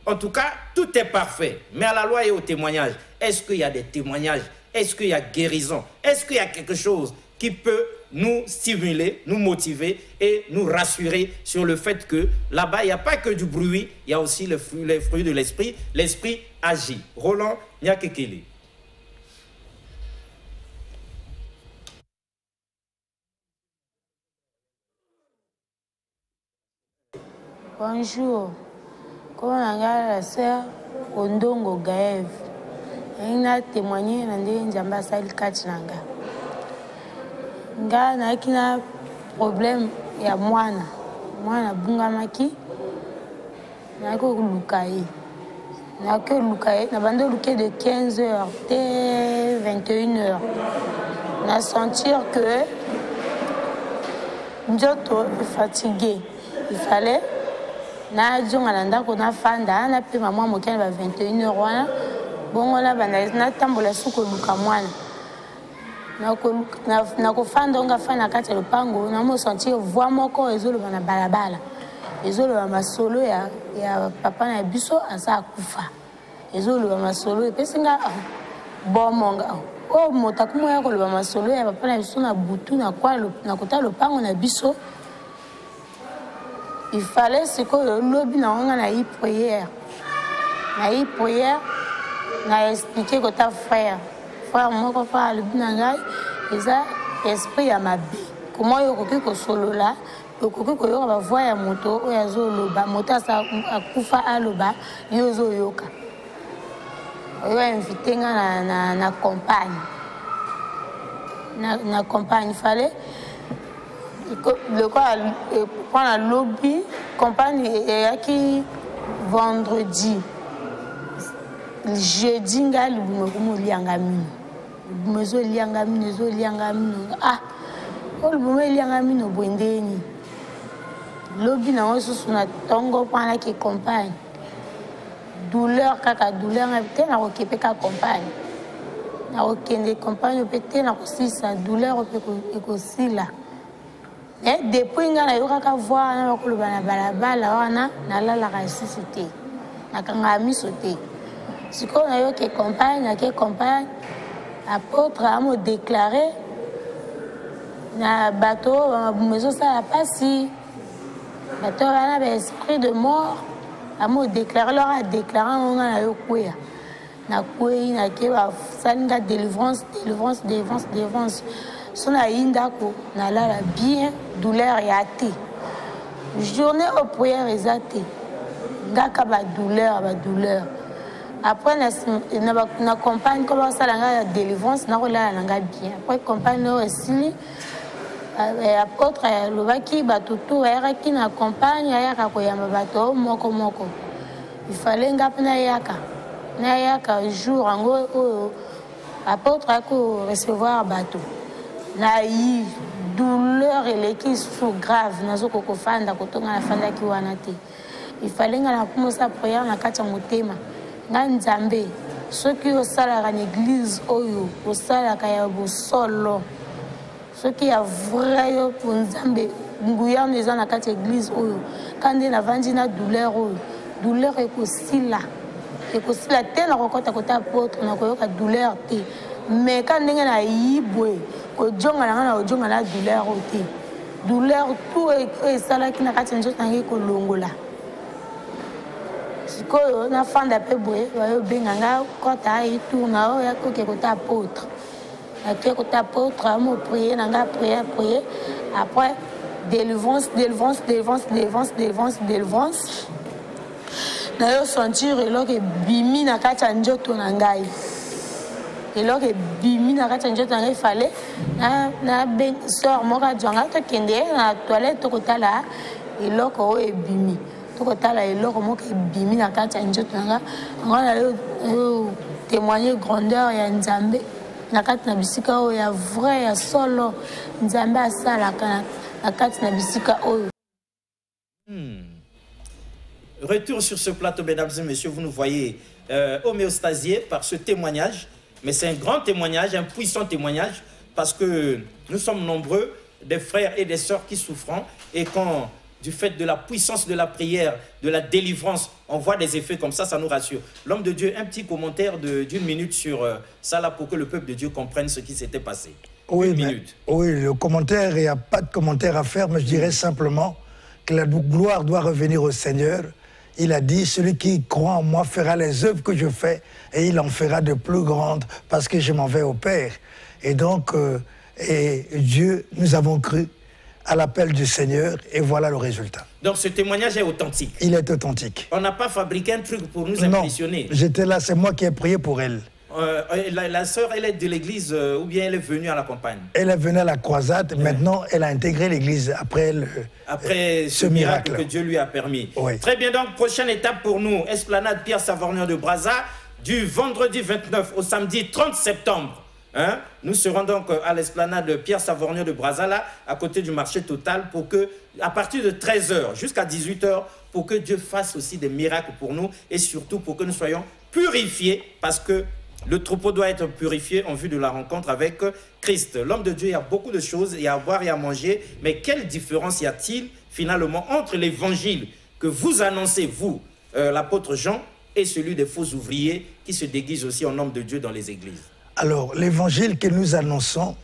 En tout cas, tout est parfait. Mais à la loi et au témoignage, est-ce qu'il y a des témoignages? Est-ce qu'il y a guérison? Est-ce qu'il y a quelque chose qui peut nous stimuler, nous motiver et nous rassurer sur le fait que là-bas, il n'y a pas que du bruit, il y a aussi les fruits de l'esprit. L'esprit agit. Roland Nyakekele. Bonjour. Comment on a la sœur Ondongo Gaëv? Il a témoigné dans les Njambasa Kachnanga. Nga na kina problème ya mwana bungamaki na ko lukaye na bando luke de 15h dès 21h na sentir que njoto est fatigué. Il fallait na jonga na ndako na fanda na pe maman mokana ba 21h wana bongo na bana na tambola suko luka mwana na kofanda onga fana kati ya lupango na mo sentir voix moko ezoloba na balabala ezoloba masolo ya papa na biso asa akufa ezoloba masolo epesinga bomonga o motakumo ya koloba masolo ya papa na biso na butu na kwa na kota lupango na biso. Il fallait ce que le lobby na eu prière. Na eu prière, na expliqué que ta frère moi ko fa le binangai eza esprit ya mabi. Comment yo koki ko solo là, yo koki ko yo ba voix ya moto o ya zoloba, moto sa akufa aloba yo zo yoka. Yo invité na compagne. Na compagne, il fallait le quoi prend la lobby compagne et qui vendredi jeudi ngali bumo liangamino bumezo liangamino ah o bumo liangamino bwendeni lobby na osusu na tongo pana ki compagne douleur kaka douleur peut na okipe ka compagne na okende compagne peut na kosisa douleur peut ekosila. Depuis nga na yoka ka voir na bakoloba na balabala wana na lala ka susute na kanga misote siko na yoke compagne apôtre a mo déclaré na bateau maison ça pas si bateau na ba esprit de mort a mo déclaré leur a déclaré nga na yokuya na kwei na ke ba salinga délivrance son aïndako na la bien douleur ya té journée au prière exacte ngaka ba douleur après na compagne comment ça la délivrance na la nga bien après compagne no esili apôtre lobaki batutu era ki na compagne yaka ko yamba bato moko il fallait ngapa na yaka jour ngo apôtre ko recevoir bateau. Naïf, douleur et les qui sont graves, nazo koko fanda kotonga na fanda ki wana te. Il fallait nga commencer à prier na kati ya motema. Nga nzambe, ceux qui au sala en église oyo, au sala ka ya bosolo. Ceux qui a vrai yo pour nzambe, nguya neza na kati ya église oyo. Kande na vandi na douleur oyo. Douleur ekosila. Ekosila te na kokota kota apôtre na koyoka douleur te. Mais quand ndenge na yibwe ojonga na ojonga na douleur ote douleur tout et sala ki na kati njo tangi ko longola sikoyo na fanda pe boye bayo benganga kota et tout na o ya ko ke kota apôtre na kota apôtre amo prier nanga prier après délivrance na yo sentir eloke bimi na kati njoto na ngai. Et là, il fallait na ben sœur moka jonga to kende na toilette to kotala et là ko e bimi to kotala et là ko moka bimi na kati njoto nga ngana yo témoigner grandeur ya Nzambe na kati na bisika o ya vrai ya solo Nzambe asala na kati na bisika oyo. Retour sur ce plateau, mesdames et messieurs, vous nous voyez homéostasiés par ce témoignage. Mais c'est un grand témoignage, un puissant témoignage, parce que nous sommes nombreux, des frères et des sœurs qui souffrent. Et quand, du fait de la puissance de la prière, de la délivrance, on voit des effets comme ça nous rassure. L'homme de Dieu, un petit commentaire d'une minute sur ça là pour que le peuple de Dieu comprenne ce qui s'était passé. Oui, le commentaire, il n'y a pas de commentaire à faire, mais je dirais simplement que la gloire doit revenir au Seigneur. Il a dit, celui qui croit en moi fera les œuvres que je fais et il en fera de plus grandes parce que je m'en vais au Père. Et donc, Dieu, nous avons cru à l'appel du Seigneur et voilà le résultat. Donc ce témoignage est authentique. Il est authentique. On n'a pas fabriqué un truc pour nous impressionner. Non, j'étais là, c'est moi qui ai prié pour elle. La sœur, elle est de l'église ou bien elle est venue à la campagne? Elle est venue à la croisade, maintenant elle a intégré l'église après ce miracle que Dieu lui a permis. Oui. Très bien, donc prochaine étape pour nous, Esplanade Pierre Savorgnan de Brazza, du vendredi 29 au samedi 30 septembre. Hein? Nous serons donc à l'esplanade Pierre Savorgnan de Brazza, là, à côté du marché Total, pour que, à partir de 13 h jusqu'à 18 h, pour que Dieu fasse aussi des miracles pour nous et surtout pour que nous soyons purifiés, parce que le troupeau doit être purifié en vue de la rencontre avec Christ. L'homme de Dieu, il y a beaucoup de choses, il y a à boire et à manger, mais quelle différence y a-t-il finalement entre l'évangile que vous annoncez, vous, l'apôtre Jean, et celui des faux ouvriers qui se déguisent aussi en homme de Dieu dans les églises? Alors, l'évangile que nous annonçons,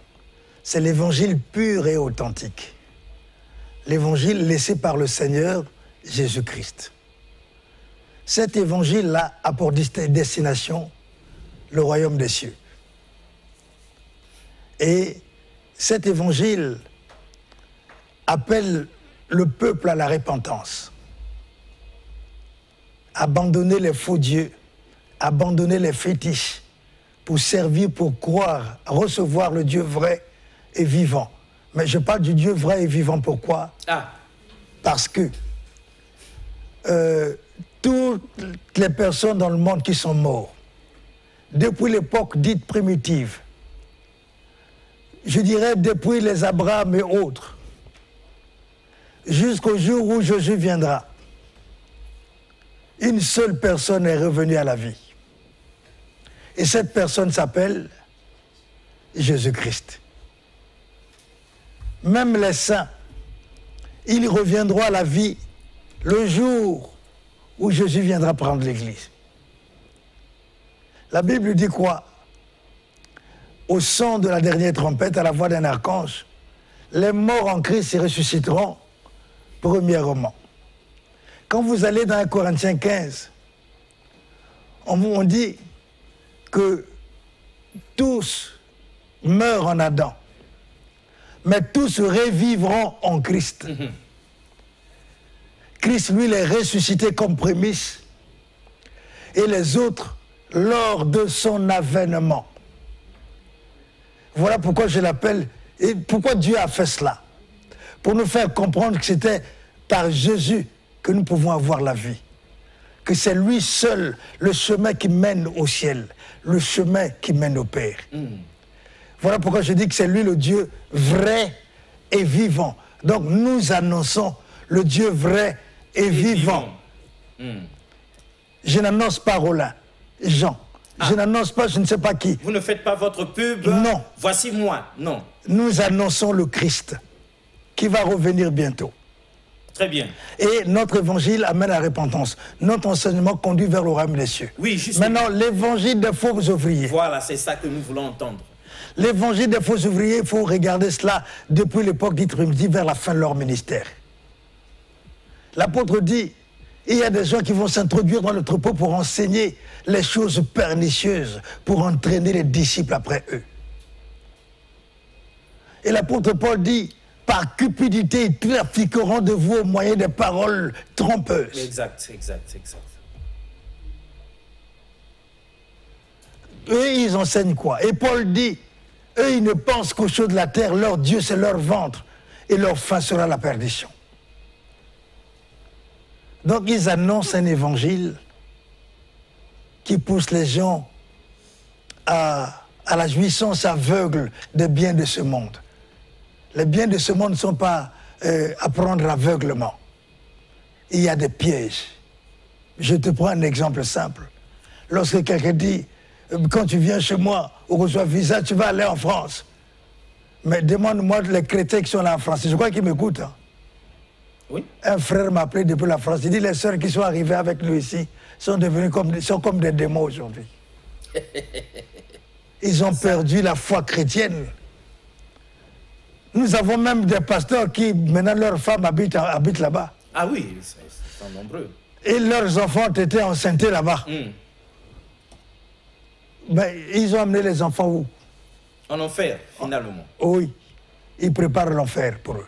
c'est l'évangile pur et authentique. L'évangile laissé par le Seigneur Jésus-Christ. Cet évangile-là a pour destination le royaume des cieux. Et cet évangile appelle le peuple à la repentance. Abandonner les faux dieux, abandonner les fétiches, pour servir, pour croire, recevoir le Dieu vrai et vivant. Mais je parle du Dieu vrai et vivant, pourquoi? Parce que toutes les personnes dans le monde qui sont mortes, depuis l'époque dite primitive, je dirais depuis les Abraham et autres, jusqu'au jour où Jésus viendra, une seule personne est revenue à la vie. Et cette personne s'appelle Jésus-Christ. Même les saints, ils reviendront à la vie le jour où Jésus viendra prendre l'Église. La Bible dit quoi? Au son de la dernière trompette, à la voix d'un archange, les morts en Christ se ressusciteront premièrement. Quand vous allez dans 1 Corinthiens 15, on dit que tous meurent en Adam, mais tous revivront en Christ. Christ, lui, est ressuscité comme prémisse, et les autres, lors de son avènement. Voilà pourquoi je l'appelle, et pourquoi Dieu a fait cela. Pour nous faire comprendre que c'était par Jésus que nous pouvons avoir la vie. Que c'est lui seul le chemin qui mène au ciel, le chemin qui mène au Père. Voilà pourquoi je dis que c'est lui le Dieu vrai et vivant. Donc nous annonçons le Dieu vrai et vivant. Je n'annonce pas Roland, Jean. Je n'annonce pas je ne sais pas qui. Vous ne faites pas votre pub? Non. Voici moi, non. Nous annonçons le Christ qui va revenir bientôt. Très bien. Et notre évangile amène à la repentance. Notre enseignement conduit vers le royaume des cieux. Oui, justement. Maintenant, l'évangile des faux ouvriers. Voilà, c'est ça que nous voulons entendre. L'évangile des faux ouvriers, il faut regarder cela depuis l'époque dite primitive vers la fin de leur ministère. L'apôtre dit, il y a des gens qui vont s'introduire dans le troupeau pour enseigner les choses pernicieuses, pour entraîner les disciples après eux. Et l'apôtre Paul dit, par cupidité, ils trafiqueront de vous au moyen des paroles trompeuses. Exact, exact, exact. Eux, ils enseignent quoi? Et Paul dit, eux, ils ne pensent qu'aux choses de la terre, leur Dieu, c'est leur ventre, et leur fin sera la perdition. Donc, ils annoncent un évangile qui pousse les gens à la jouissance aveugle des biens de ce monde. Les biens de ce monde ne sont pas à prendre aveuglement. Il y a des pièges. Je te prends un exemple simple. Lorsque quelqu'un dit, quand tu viens chez moi, ou reçois visa, tu vas aller en France. Mais demande-moi les chrétiens qui sont là en France. Je crois qu'ils m'écoutent. Hein. Oui. Un frère m'a appelé depuis la France. Il dit, les sœurs qui sont arrivées avec nous ici sont comme des démons aujourd'hui. Ils ont perdu la foi chrétienne. Nous avons même des pasteurs qui, maintenant, leurs femmes habitent là-bas. Ah oui, ils sont nombreux. Et leurs enfants étaient enceintés là-bas. Mais ils ont amené les enfants où? En enfer, finalement. Oui, ils préparent l'enfer pour eux.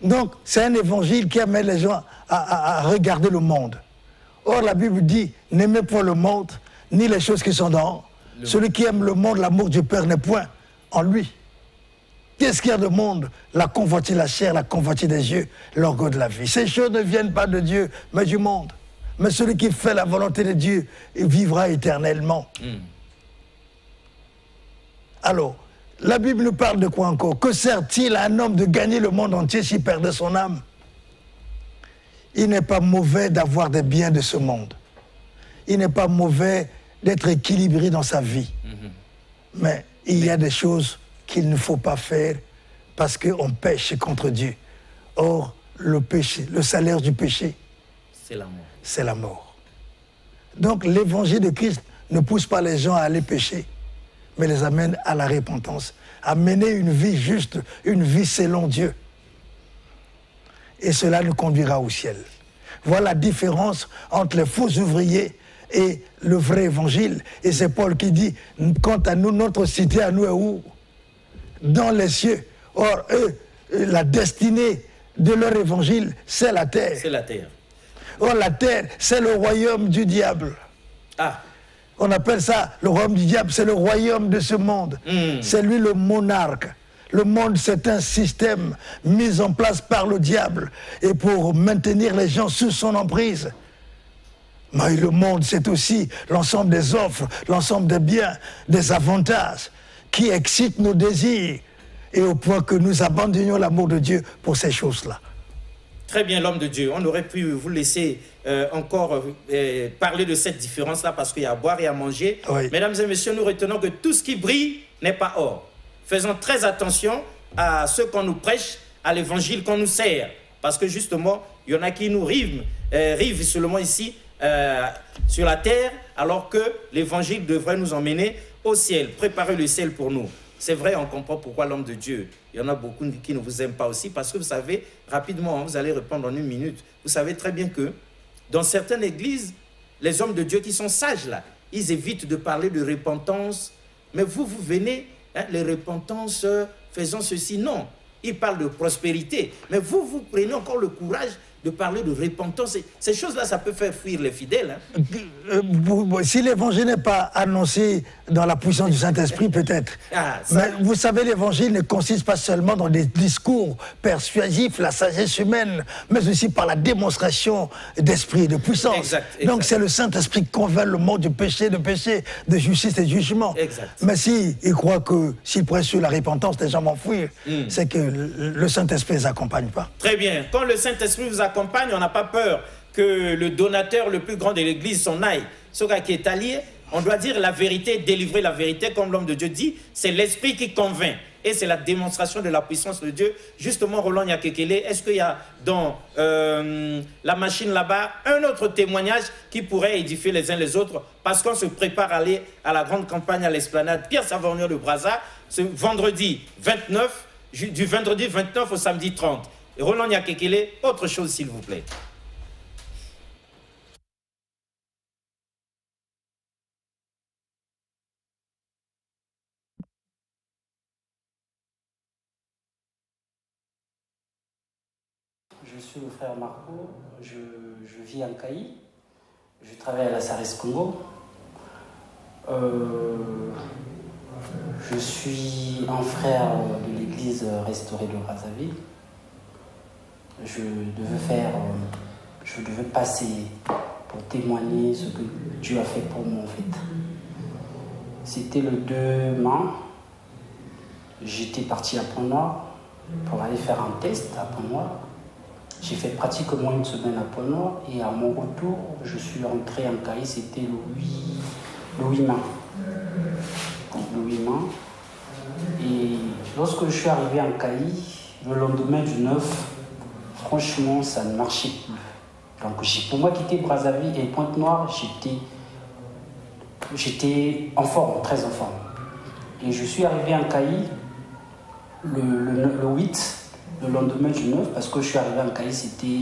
Donc, c'est un évangile qui amène les gens à regarder le monde. Or, la Bible dit, n'aimez point le monde, ni les choses qui sont dehors. Celui qui aime le monde, l'amour du Père n'est point en lui. Qu'est-ce qu'il y a de monde? La convoitise de la chair, la convoitise des yeux, l'orgueil de la vie. Ces choses ne viennent pas de Dieu, mais du monde. Mais celui qui fait la volonté de Dieu, il vivra éternellement. Alors, la Bible nous parle de quoi encore? Que sert-il à un homme de gagner le monde entier s'il perdait son âme? Il n'est pas mauvais d'avoir des biens de ce monde. Il n'est pas mauvais d'être équilibré dans sa vie. Mais il y a des choses qu'il ne faut pas faire parce qu'on pêche contre Dieu. Or, le péché, le salaire du péché, c'est la mort. C'est la mort. Donc, l'évangile de Christ ne pousse pas les gens à aller pécher, mais les amène à la repentance, à mener une vie juste, une vie selon Dieu. Et cela nous conduira au ciel. Voilà la différence entre les faux ouvriers et le vrai évangile. Et c'est Paul qui dit, quant à nous, notre cité à nous est où? Dans les cieux. Or, eux, la destinée de leur évangile, c'est la terre. C'est la terre. Or, la terre, c'est le royaume du diable. Ah. On appelle ça le royaume du diable, c'est le royaume de ce monde. C'est lui le monarque. Le monde, c'est un système mis en place par le diable et pour maintenir les gens sous son emprise. Mais le monde, c'est aussi l'ensemble des offres, l'ensemble des biens, des avantages qui excitent nos désirs et au point que nous abandonnions l'amour de Dieu pour ces choses-là. Très bien, l'homme de Dieu. On aurait pu vous laisser encore parler de cette différence-là parce qu'il y a à boire et à manger. Oui. Mesdames et messieurs, nous retenons que tout ce qui brille n'est pas or. Faisons très attention à ce qu'on nous prêche, à l'évangile qu'on nous sert. Parce que justement, il y en a qui nous rivent seulement ici, sur la terre, alors que l'évangile devrait nous emmener au ciel. Préparez le ciel pour nous. C'est vrai, on comprend pourquoi l'homme de Dieu, il y en a beaucoup qui ne vous aiment pas aussi, parce que vous savez, rapidement, vous allez répondre en une minute, vous savez très bien que dans certaines églises, les hommes de Dieu qui sont sages là, ils évitent de parler de repentance, mais vous venez, hein, les repentances, faisant ceci, non. Ils parlent de prospérité, mais vous prenez encore le courage de parler de repentance. Ces choses-là, ça peut faire fuir les fidèles. Hein. Si l'évangile n'est pas annoncé dans la puissance du Saint-Esprit, peut-être. Mais vous savez, l'évangile ne consiste pas seulement dans des discours persuasifs, la sagesse humaine, mais aussi par la démonstration d'esprit et de puissance. Exact. Donc c'est le Saint-Esprit qui convainc le monde du péché, de justice et de jugement. Exact. Mais s'ils croient que s'ils prêchent sur la repentance, les gens vont fuir, c'est que le Saint-Esprit ne les accompagne pas. Très bien. Quand le Saint-Esprit vous accompagne, on n'a pas peur que le donateur le plus grand de l'Église s'en aille. Ce gars qui est allié, on doit dire la vérité, délivrer la vérité, comme l'homme de Dieu dit, c'est l'Esprit qui convainc. Et c'est la démonstration de la puissance de Dieu. Justement, Roland Yakekele, est-ce qu'il y a dans la machine là-bas un autre témoignage qui pourrait édifier les uns les autres? Parce qu'on se prépare à aller à la grande campagne à l'esplanade Pierre Savorgnon de Brazza, ce vendredi 29, du vendredi 29 au samedi 30. Roland Yakekele, autre chose s'il vous plaît. Je suis le frère Marco, je vis en Caï, je travaille à la SARES Congo. Je suis un frère de l'église restaurée de Brazzaville. Je devais passer pour témoigner ce que Dieu a fait pour moi en fait. C'était le 2 mai, j'étais parti à Pont-Noir pour aller faire un test à Pont-Noir. J'ai fait pratiquement une semaine à Pont-Noir et à mon retour, je suis rentré en Caï, c'était le 8 mai. Le 8 mai. Et lorsque je suis arrivé en Caï, le lendemain du 9, franchement, ça ne marchait plus. Donc pour moi quitter Brazzaville et Pointe-Noire, j'étais en forme, très en forme. Et je suis arrivé en Caï le 8, le lendemain du 9, parce que je suis arrivé en Caï, c'était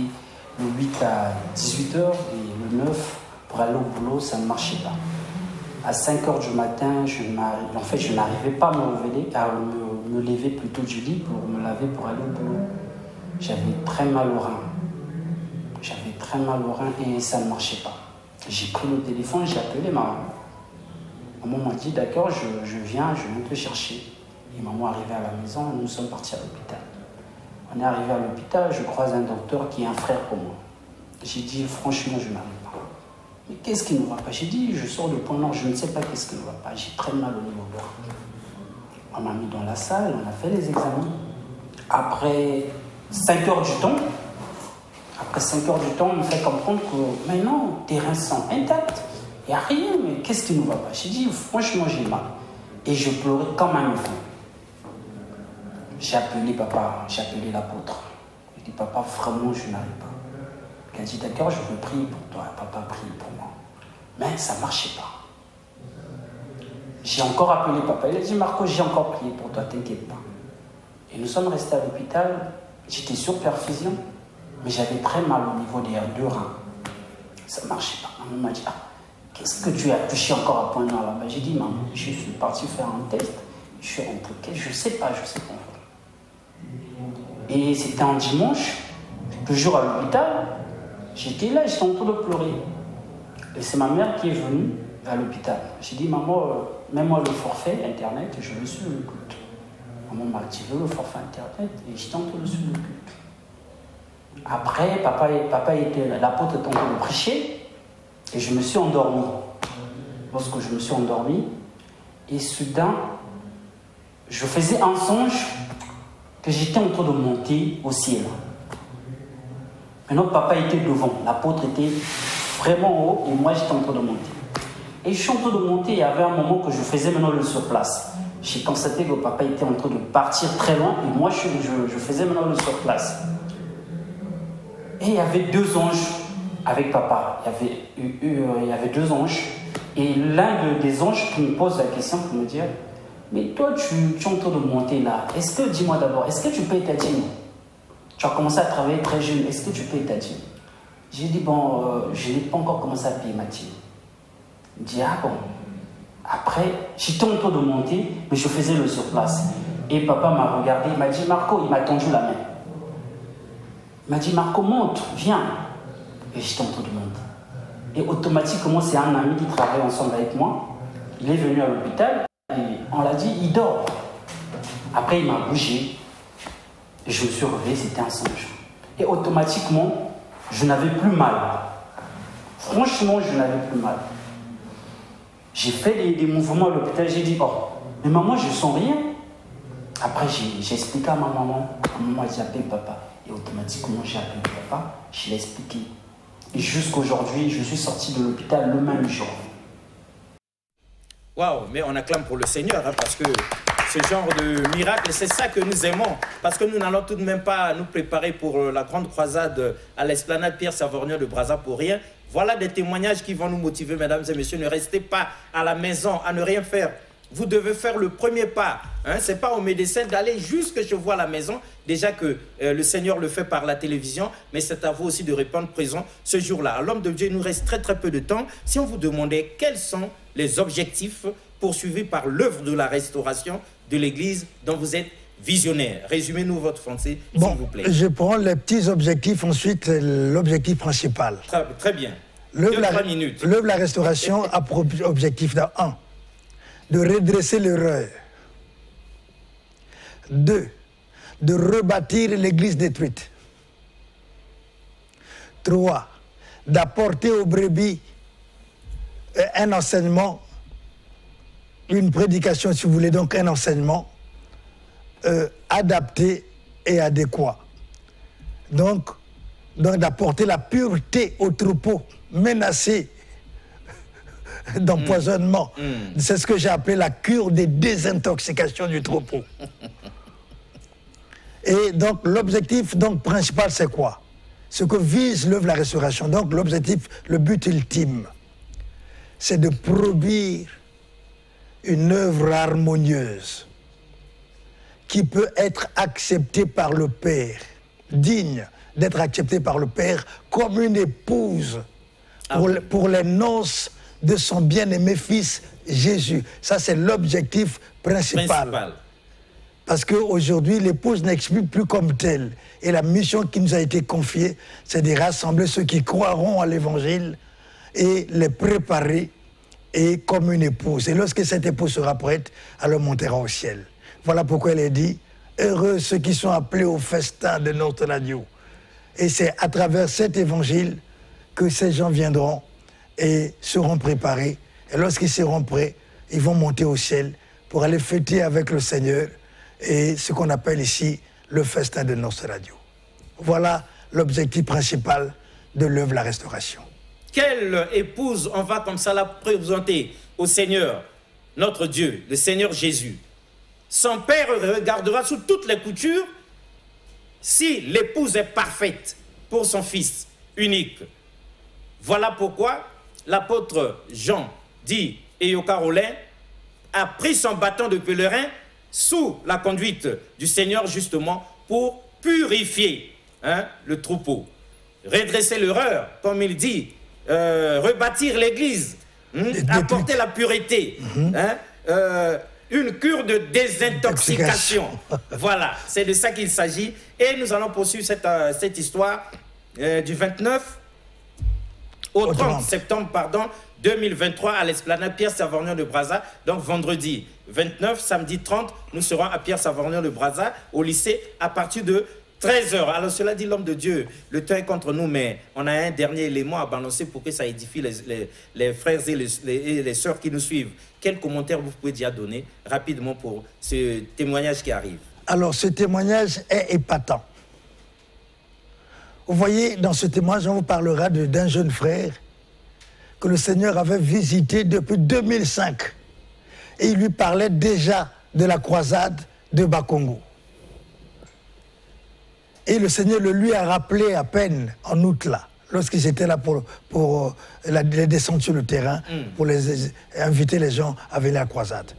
le 8 à 18h, et le 9, pour aller au boulot, ça ne marchait pas. À 5h du matin, je n'arrivais pas à me lever plutôt du lit pour me laver pour aller au boulot. J'avais très mal au rein. J'avais très mal au rein et ça ne marchait pas. J'ai pris le téléphone, j'ai appelé maman. Maman m'a dit d'accord, je viens te chercher. Et maman est arrivée à la maison, nous sommes partis à l'hôpital. On est arrivé à l'hôpital, je croise un docteur qui est un frère pour moi. J'ai dit franchement, je n'arrive pas. Mais qu'est-ce qui ne va pas? J'ai dit, je sors de Pont-Noir, je ne sais pas qu'est-ce qui ne va pas. J'ai très mal au niveau de l'oreille. On m'a mis dans la salle, on a fait les examens. Après 5 heures du temps, on me fait comprendre que maintenant, tes reins sont intacts. Il n'y a rien, mais qu'est-ce qui ne va pas? J'ai dit, franchement, j'ai mal. Et je pleurais comme un enfant. J'ai appelé papa, j'ai appelé l'apôtre. J'ai dit, papa, vraiment, je n'arrive pas. Il a dit, d'accord, je veux prier pour toi. Papa prie pour moi. Mais ça ne marchait pas. J'ai encore appelé papa. Il a dit, Marco, j'ai encore prié pour toi, t'inquiète pas. Et nous sommes restés à l'hôpital. J'étais sur perfusion, mais j'avais très mal au niveau des deux reins. Ça ne marchait pas. Maman m'a dit, qu'est-ce que tu as touché encore à Pointe-Noire là-bas? J'ai dit, maman, je suis parti faire un test. Je suis rentré. Je ne sais pas faire. Et c'était un dimanche, toujours à l'hôpital. J'étais là, j'étais en train de pleurer. Et c'est ma mère qui est venue à l'hôpital. J'ai dit, maman, mets-moi le forfait Internet, je veux suivre le culte. Maman m'a activé le forfait Internet et j'étais en train de suivre le culte. Après, l'apôtre était en train de prêcher et je me suis endormi. Lorsque je me suis endormi, et soudain, je faisais un songe que j'étais en train de monter au ciel. Maintenant, papa était devant, l'apôtre était vraiment haut et moi j'étais en train de monter. Et je suis en train de monter, il y avait un moment que je faisais maintenant le surplace. J'ai constaté que papa était en train de partir très loin et moi je faisais maintenant le surplace. Et il y avait deux anges avec papa. Il y avait deux anges et l'un des anges qui me pose la question pour me dire, mais toi tu es en train de monter là, dis-moi d'abord, est-ce que tu payes ta dîme? Tu as commencé à travailler très jeune, est-ce que tu payes ta dîme? J'ai dit, je n'ai pas encore commencé à payer ma dîme. Il dit, ah bon. Après, j'étais en train de monter, mais je faisais le surplace. Et papa m'a regardé, il m'a dit, Marco, il m'a tendu la main. Il m'a dit, Marco, monte, viens. Et j'étais en train de monter. Et automatiquement, c'est un ami qui travaille ensemble avec moi. Il est venu à l'hôpital et on l'a dit, il dort. Après, il m'a bougé. Et je me suis réveillé, c'était un songe. Et automatiquement, je n'avais plus mal. Franchement, je n'avais plus mal. J'ai fait des mouvements à l'hôpital, j'ai dit, oh, mais maman, je sens rien. Après, j'ai expliqué à ma maman. Ma maman a dit, appelle papa. Et automatiquement, j'ai appelé papa, je l'ai expliqué. Et jusqu'aujourd'hui, je suis sorti de l'hôpital le même jour. Waouh, mais on acclame pour le Seigneur, hein, parce que ce genre de miracle, c'est ça que nous aimons. Parce que nous n'allons tout de même pas nous préparer pour la grande croisade à l'esplanade Pierre Savorgnan de Brazza pour rien. Voilà des témoignages qui vont nous motiver, mesdames et messieurs. Ne restez pas à la maison à ne rien faire. Vous devez faire le premier pas. Hein? Ce n'est pas au médecin d'aller jusque chez vous à la maison. Déjà que le Seigneur le fait par la télévision, mais c'est à vous aussi de répondre présent ce jour-là. À l'homme de Dieu, il nous reste très peu de temps. Si on vous demandait quels sont les objectifs poursuivis par l'œuvre de la restauration de l'Église dont vous êtes visionnaire. Résumez-nous votre français, s'il vous plaît. Je prends les petits objectifs, ensuite l'objectif principal. Très bien. L'œuvre de la restauration a pour objectif d'un 1. De redresser l'erreur. 2. De rebâtir l'Église détruite. 3. D'apporter aux brebis un enseignement, une prédication si vous voulez, donc un enseignement adapté et adéquat. Donc, donc d'apporter la pureté au troupeau menacé d'empoisonnement. C'est ce que j'ai appelé la cure des désintoxications du troupeau. Et donc l'objectif principal, c'est quoi? Ce que vise l'œuvre de la restauration. Donc l'objectif, le but ultime, c'est de produire une œuvre harmonieuse qui peut être acceptée par le Père, digne d'être acceptée par le Père comme une épouse pour les noces de son bien-aimé fils Jésus. Ça, c'est l'objectif principal. Parce qu'aujourd'hui, l'épouse n'explique plus comme telle. Et la mission qui nous a été confiée, c'est de rassembler ceux qui croiront à l'évangile et les préparer et comme une épouse. Et lorsque cette épouse sera prête, elle montera au ciel. Voilà pourquoi elle est dit, heureux ceux qui sont appelés au festin de notre agneau. Et c'est à travers cet évangile que ces gens viendront et seront préparés. Et lorsqu'ils seront prêts, ils vont monter au ciel pour aller fêter avec le Seigneur et ce qu'on appelle ici le festin de notre radio. Voilà l'objectif principal de l'œuvre de la restauration. Quelle épouse on va comme ça la présenter au Seigneur, notre Dieu, le Seigneur Jésus. Son Père regardera sous toutes les coutures si l'épouse est parfaite pour son Fils unique. Voilà pourquoi l'apôtre Jean dit Carolin a pris son bâton de pèlerin sous la conduite du Seigneur justement pour purifier le troupeau, redresser l'erreur, comme il dit, rebâtir l'église, apporter la pureté, une cure de désintoxication. Voilà, c'est de ça qu'il s'agit. Et nous allons poursuivre cette histoire du 29 au 30 septembre, 2023 à l'esplanade Pierre-Savorgnan de Brazza. Donc vendredi 29, samedi 30, nous serons à Pierre-Savorgnan de Brazza au lycée à partir de 13h. Alors cela dit l'homme de Dieu, le temps est contre nous, mais on a un dernier élément à balancer pour que ça édifie les frères et les sœurs qui nous suivent. Quel commentaire vous pouvez déjà donner rapidement pour ce témoignage qui arrive? Alors ce témoignage est épatant. Vous voyez, dans ce témoignage, on vous parlera d'un jeune frère que le Seigneur avait visité depuis 2005. Et il lui parlait déjà de la croisade de Bakongo. Et le Seigneur le lui a rappelé à peine en août là, lorsqu'ils étaient là pour les descendre sur le terrain, pour inviter les gens à venir à la croisade.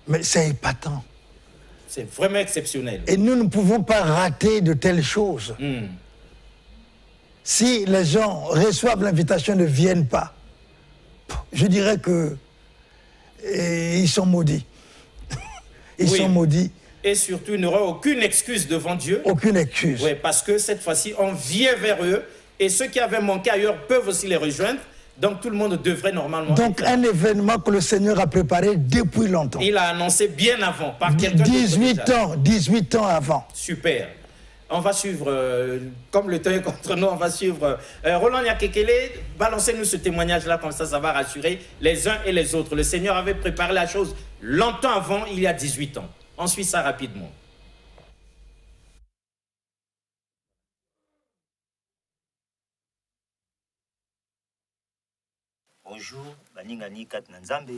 Mais c'est épatant. C'est vraiment exceptionnel. Et nous ne pouvons pas rater de telles choses. Si les gens reçoivent l'invitation et ne viennent pas, je dirais que ils sont maudits. Ils sont maudits. Et surtout, il n'y aura aucune excuse devant Dieu. Aucune excuse. Oui, parce que cette fois-ci, on vient vers eux. Et ceux qui avaient manqué ailleurs peuvent aussi les rejoindre. Donc tout le monde devrait normalement... Donc un événement que le Seigneur a préparé depuis longtemps. Il a annoncé bien avant, par quelqu'un... 18 ans avant. Super. On va suivre, comme le temps est contre nous, on va suivre... Roland Nyakekele, balancez-nous ce témoignage-là, comme ça va rassurer les uns et les autres. Le Seigneur avait préparé la chose longtemps avant, il y a 18 ans. On suit ça rapidement. Bonjour, Baningani Kat Nanzambe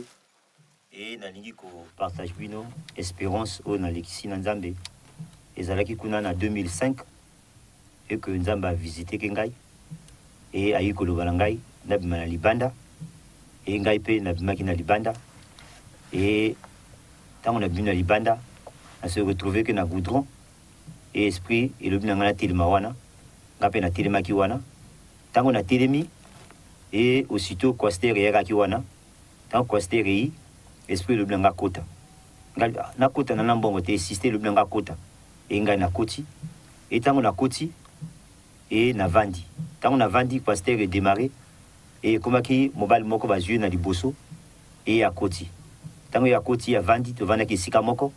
et Nalingi ko partage bino espérance au Nalexi Nanzambe. Et Zalaki Kunan en 2005 et que Nzamba a visité Kengai et a eu Kolobalangai, Nabimana Libanda et Ngaipe Nabimaki na Libanda. Et tant on a vu na Libanda, on se retrouvé que na Goudron et esprit et le binangana Telemawana, Ngape na Telemakiwana. Tant on a Telemi et aussitôt Kwaster et Rakiwana, tant Kwaster et esprit le binanga Kota. Na Kota nanambongo te assisté le binanga Kota. Et ngai na koti et tant on a koti et na vandi tant on a vandi Kwaster est démarré et comme qui mobile moko ba jouer na liboso et à koti tant ya koti a vandi to vanda ki sika moko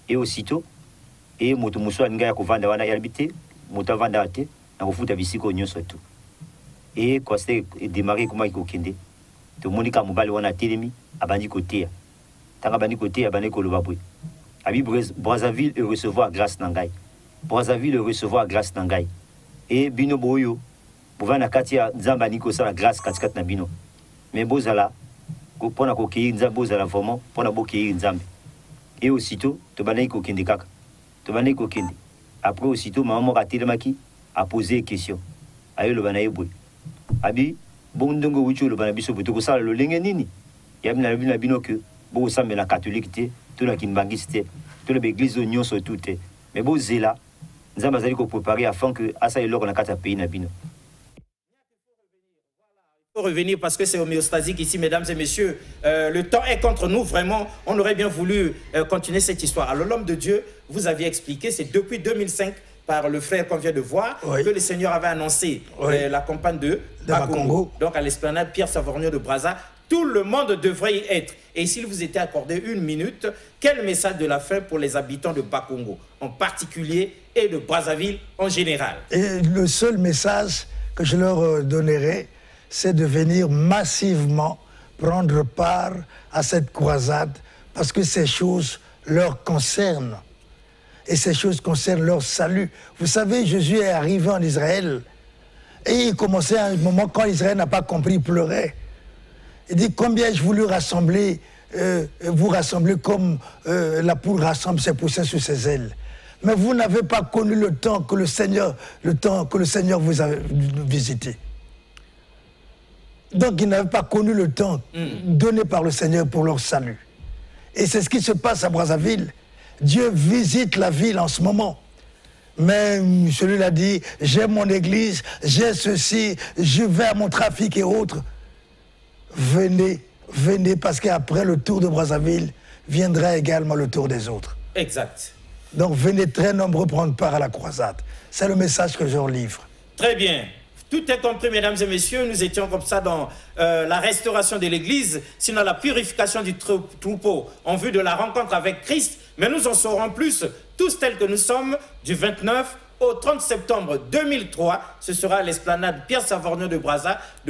et aussitôt et moto muso ngai ya kovanda wana ya habité moto vanda te na kofuta bisiko nyonso tout et Kwaster est démarré comme ko kende to monika mobile wana telemi abandi côté tant abandi côté abandi ko lobabwe Abi Brazzaville recevoir grâce Nangai. Brazzaville recevoir grâce Nangai. et bino boyo bovana kati ya nzamba niko sala grâce kati na bino mais bozala pona ko ki nzamba bozala vraiment pona boki nzambe et aussitôt to banai ko kende kaka to banai ko kende après aussitôt maman ratelemaki a posé question ayo lo banaye boy abi bondongo wucho lo bana biso buto ko sala lo lenge nini yabina bina bino que bo sambe na catholique te to la kinbangiste to le église union sur tout mais bo zela nzamba zali ko préparer afin que asa eloko na kata pays na bino. Il faut revenir parce que c'est homéostasique ici, mesdames et messieurs. Le temps est contre nous, vraiment. On aurait bien voulu continuer cette histoire. Alors, l'homme de Dieu, vous aviez expliqué, c'est depuis 2005, par le frère qu'on vient de voir, que le Seigneur avait annoncé la campagne de Bakongo. Donc, à l'esplanade Pierre Savorgnon de Brazza, tout le monde devrait y être. Et s'il vous était accordé 1 minute, quel message de la fin pour les habitants de Bakongo, en particulier, et de Brazzaville en général? Et le seul message que je leur donnerai, c'est de venir massivement prendre part à cette croisade parce que ces choses leur concernent. Et ces choses concernent leur salut. Vous savez, Jésus est arrivé en Israël et il commençait à un moment quand Israël n'a pas compris, il pleurait. Il dit, combien ai-je voulu rassembler, vous rassembler comme la poule rassemble ses poussins sur ses ailes. Mais vous n'avez pas connu le temps que le Seigneur vous a visité. Donc, ils n'avaient pas connu le temps donné par le Seigneur pour leur salut. Et c'est ce qui se passe à Brazzaville. Dieu visite la ville en ce moment. Mais celui l'a dit, j'ai mon église, j'ai ceci, je vais à mon trafic et autres. Venez, venez, parce qu'après le tour de Brazzaville, viendra également le tour des autres. Exact. Donc, venez très nombreux prendre part à la croisade. C'est le message que je leur livre. Très bien. Tout est compris, mesdames et messieurs. Nous étions comme ça dans la restauration de l'Église, sinon la purification du troupeau en vue de la rencontre avec Christ. Mais nous en saurons plus, tous tels que nous sommes, du 29 au 30 septembre 2003. Ce sera à l'esplanade Pierre Savorgnon de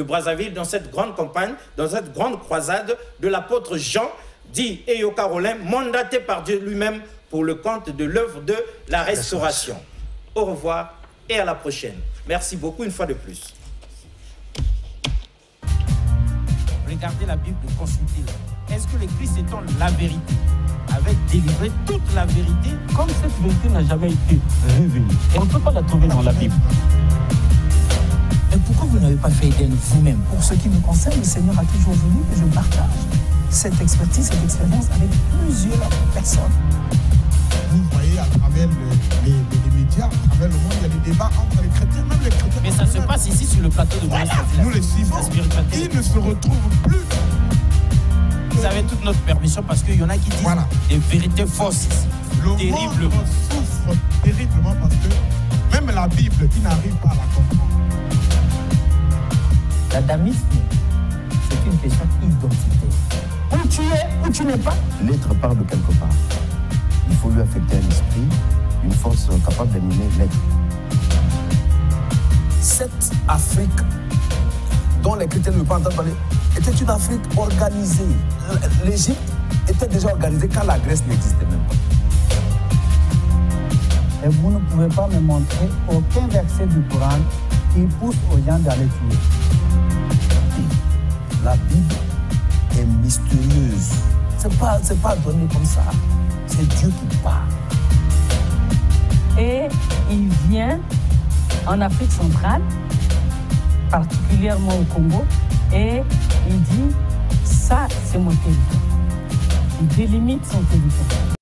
Brazzaville, dans cette grande campagne, dans cette grande croisade de l'apôtre Jean, dit Eyo Carolin, mandaté par Dieu lui-même pour le compte de l'œuvre de la restauration. Au revoir et à la prochaine. Merci beaucoup une fois de plus. Regardez la Bible, consultez-la. Est-ce que le Christ étant la vérité avait délivré toute la vérité comme cette vérité n'a jamais été révélée? Et on ne peut pas la trouver dans la Bible. Mais pourquoi vous n'avez pas fait Éden vous-même? Pour ce qui me concerne, le Seigneur a toujours voulu que je partage cette expertise, cette expérience avec plusieurs personnes. Vous voyez à travers les médias, à travers le monde, il y a des débats entre les chrétiens, même les chrétiens. Mais ça se passe ici sur le plateau de Moïse. Nous les suivons, ils ne se retrouvent plus. Vous avez toute notre permission parce qu'il y en a qui disent des vérités fausses ici. Le monde souffre terriblement parce que même la Bible, ils n'arrivent pas à la comprendre. L'adamisme, c'est une question identitaire. Où tu es, où tu n'es pas. L'être part de quelque part. Il faut lui affecter un esprit, une force capable d'animer l'être. Cette Afrique dont les chrétiens ne peuvent pas entendre parler était une Afrique organisée. L'Égypte était déjà organisée quand la Grèce n'existait même pas. Et vous ne pouvez pas me montrer aucun verset du Coran qui pousse aux gens d'aller tuer. La Bible est mystérieuse. C'est pas donné comme ça. C'est Dieu qui parle. Et il vient en Afrique centrale, particulièrement au Congo, et il dit, ça c'est mon territoire. Il délimite son territoire.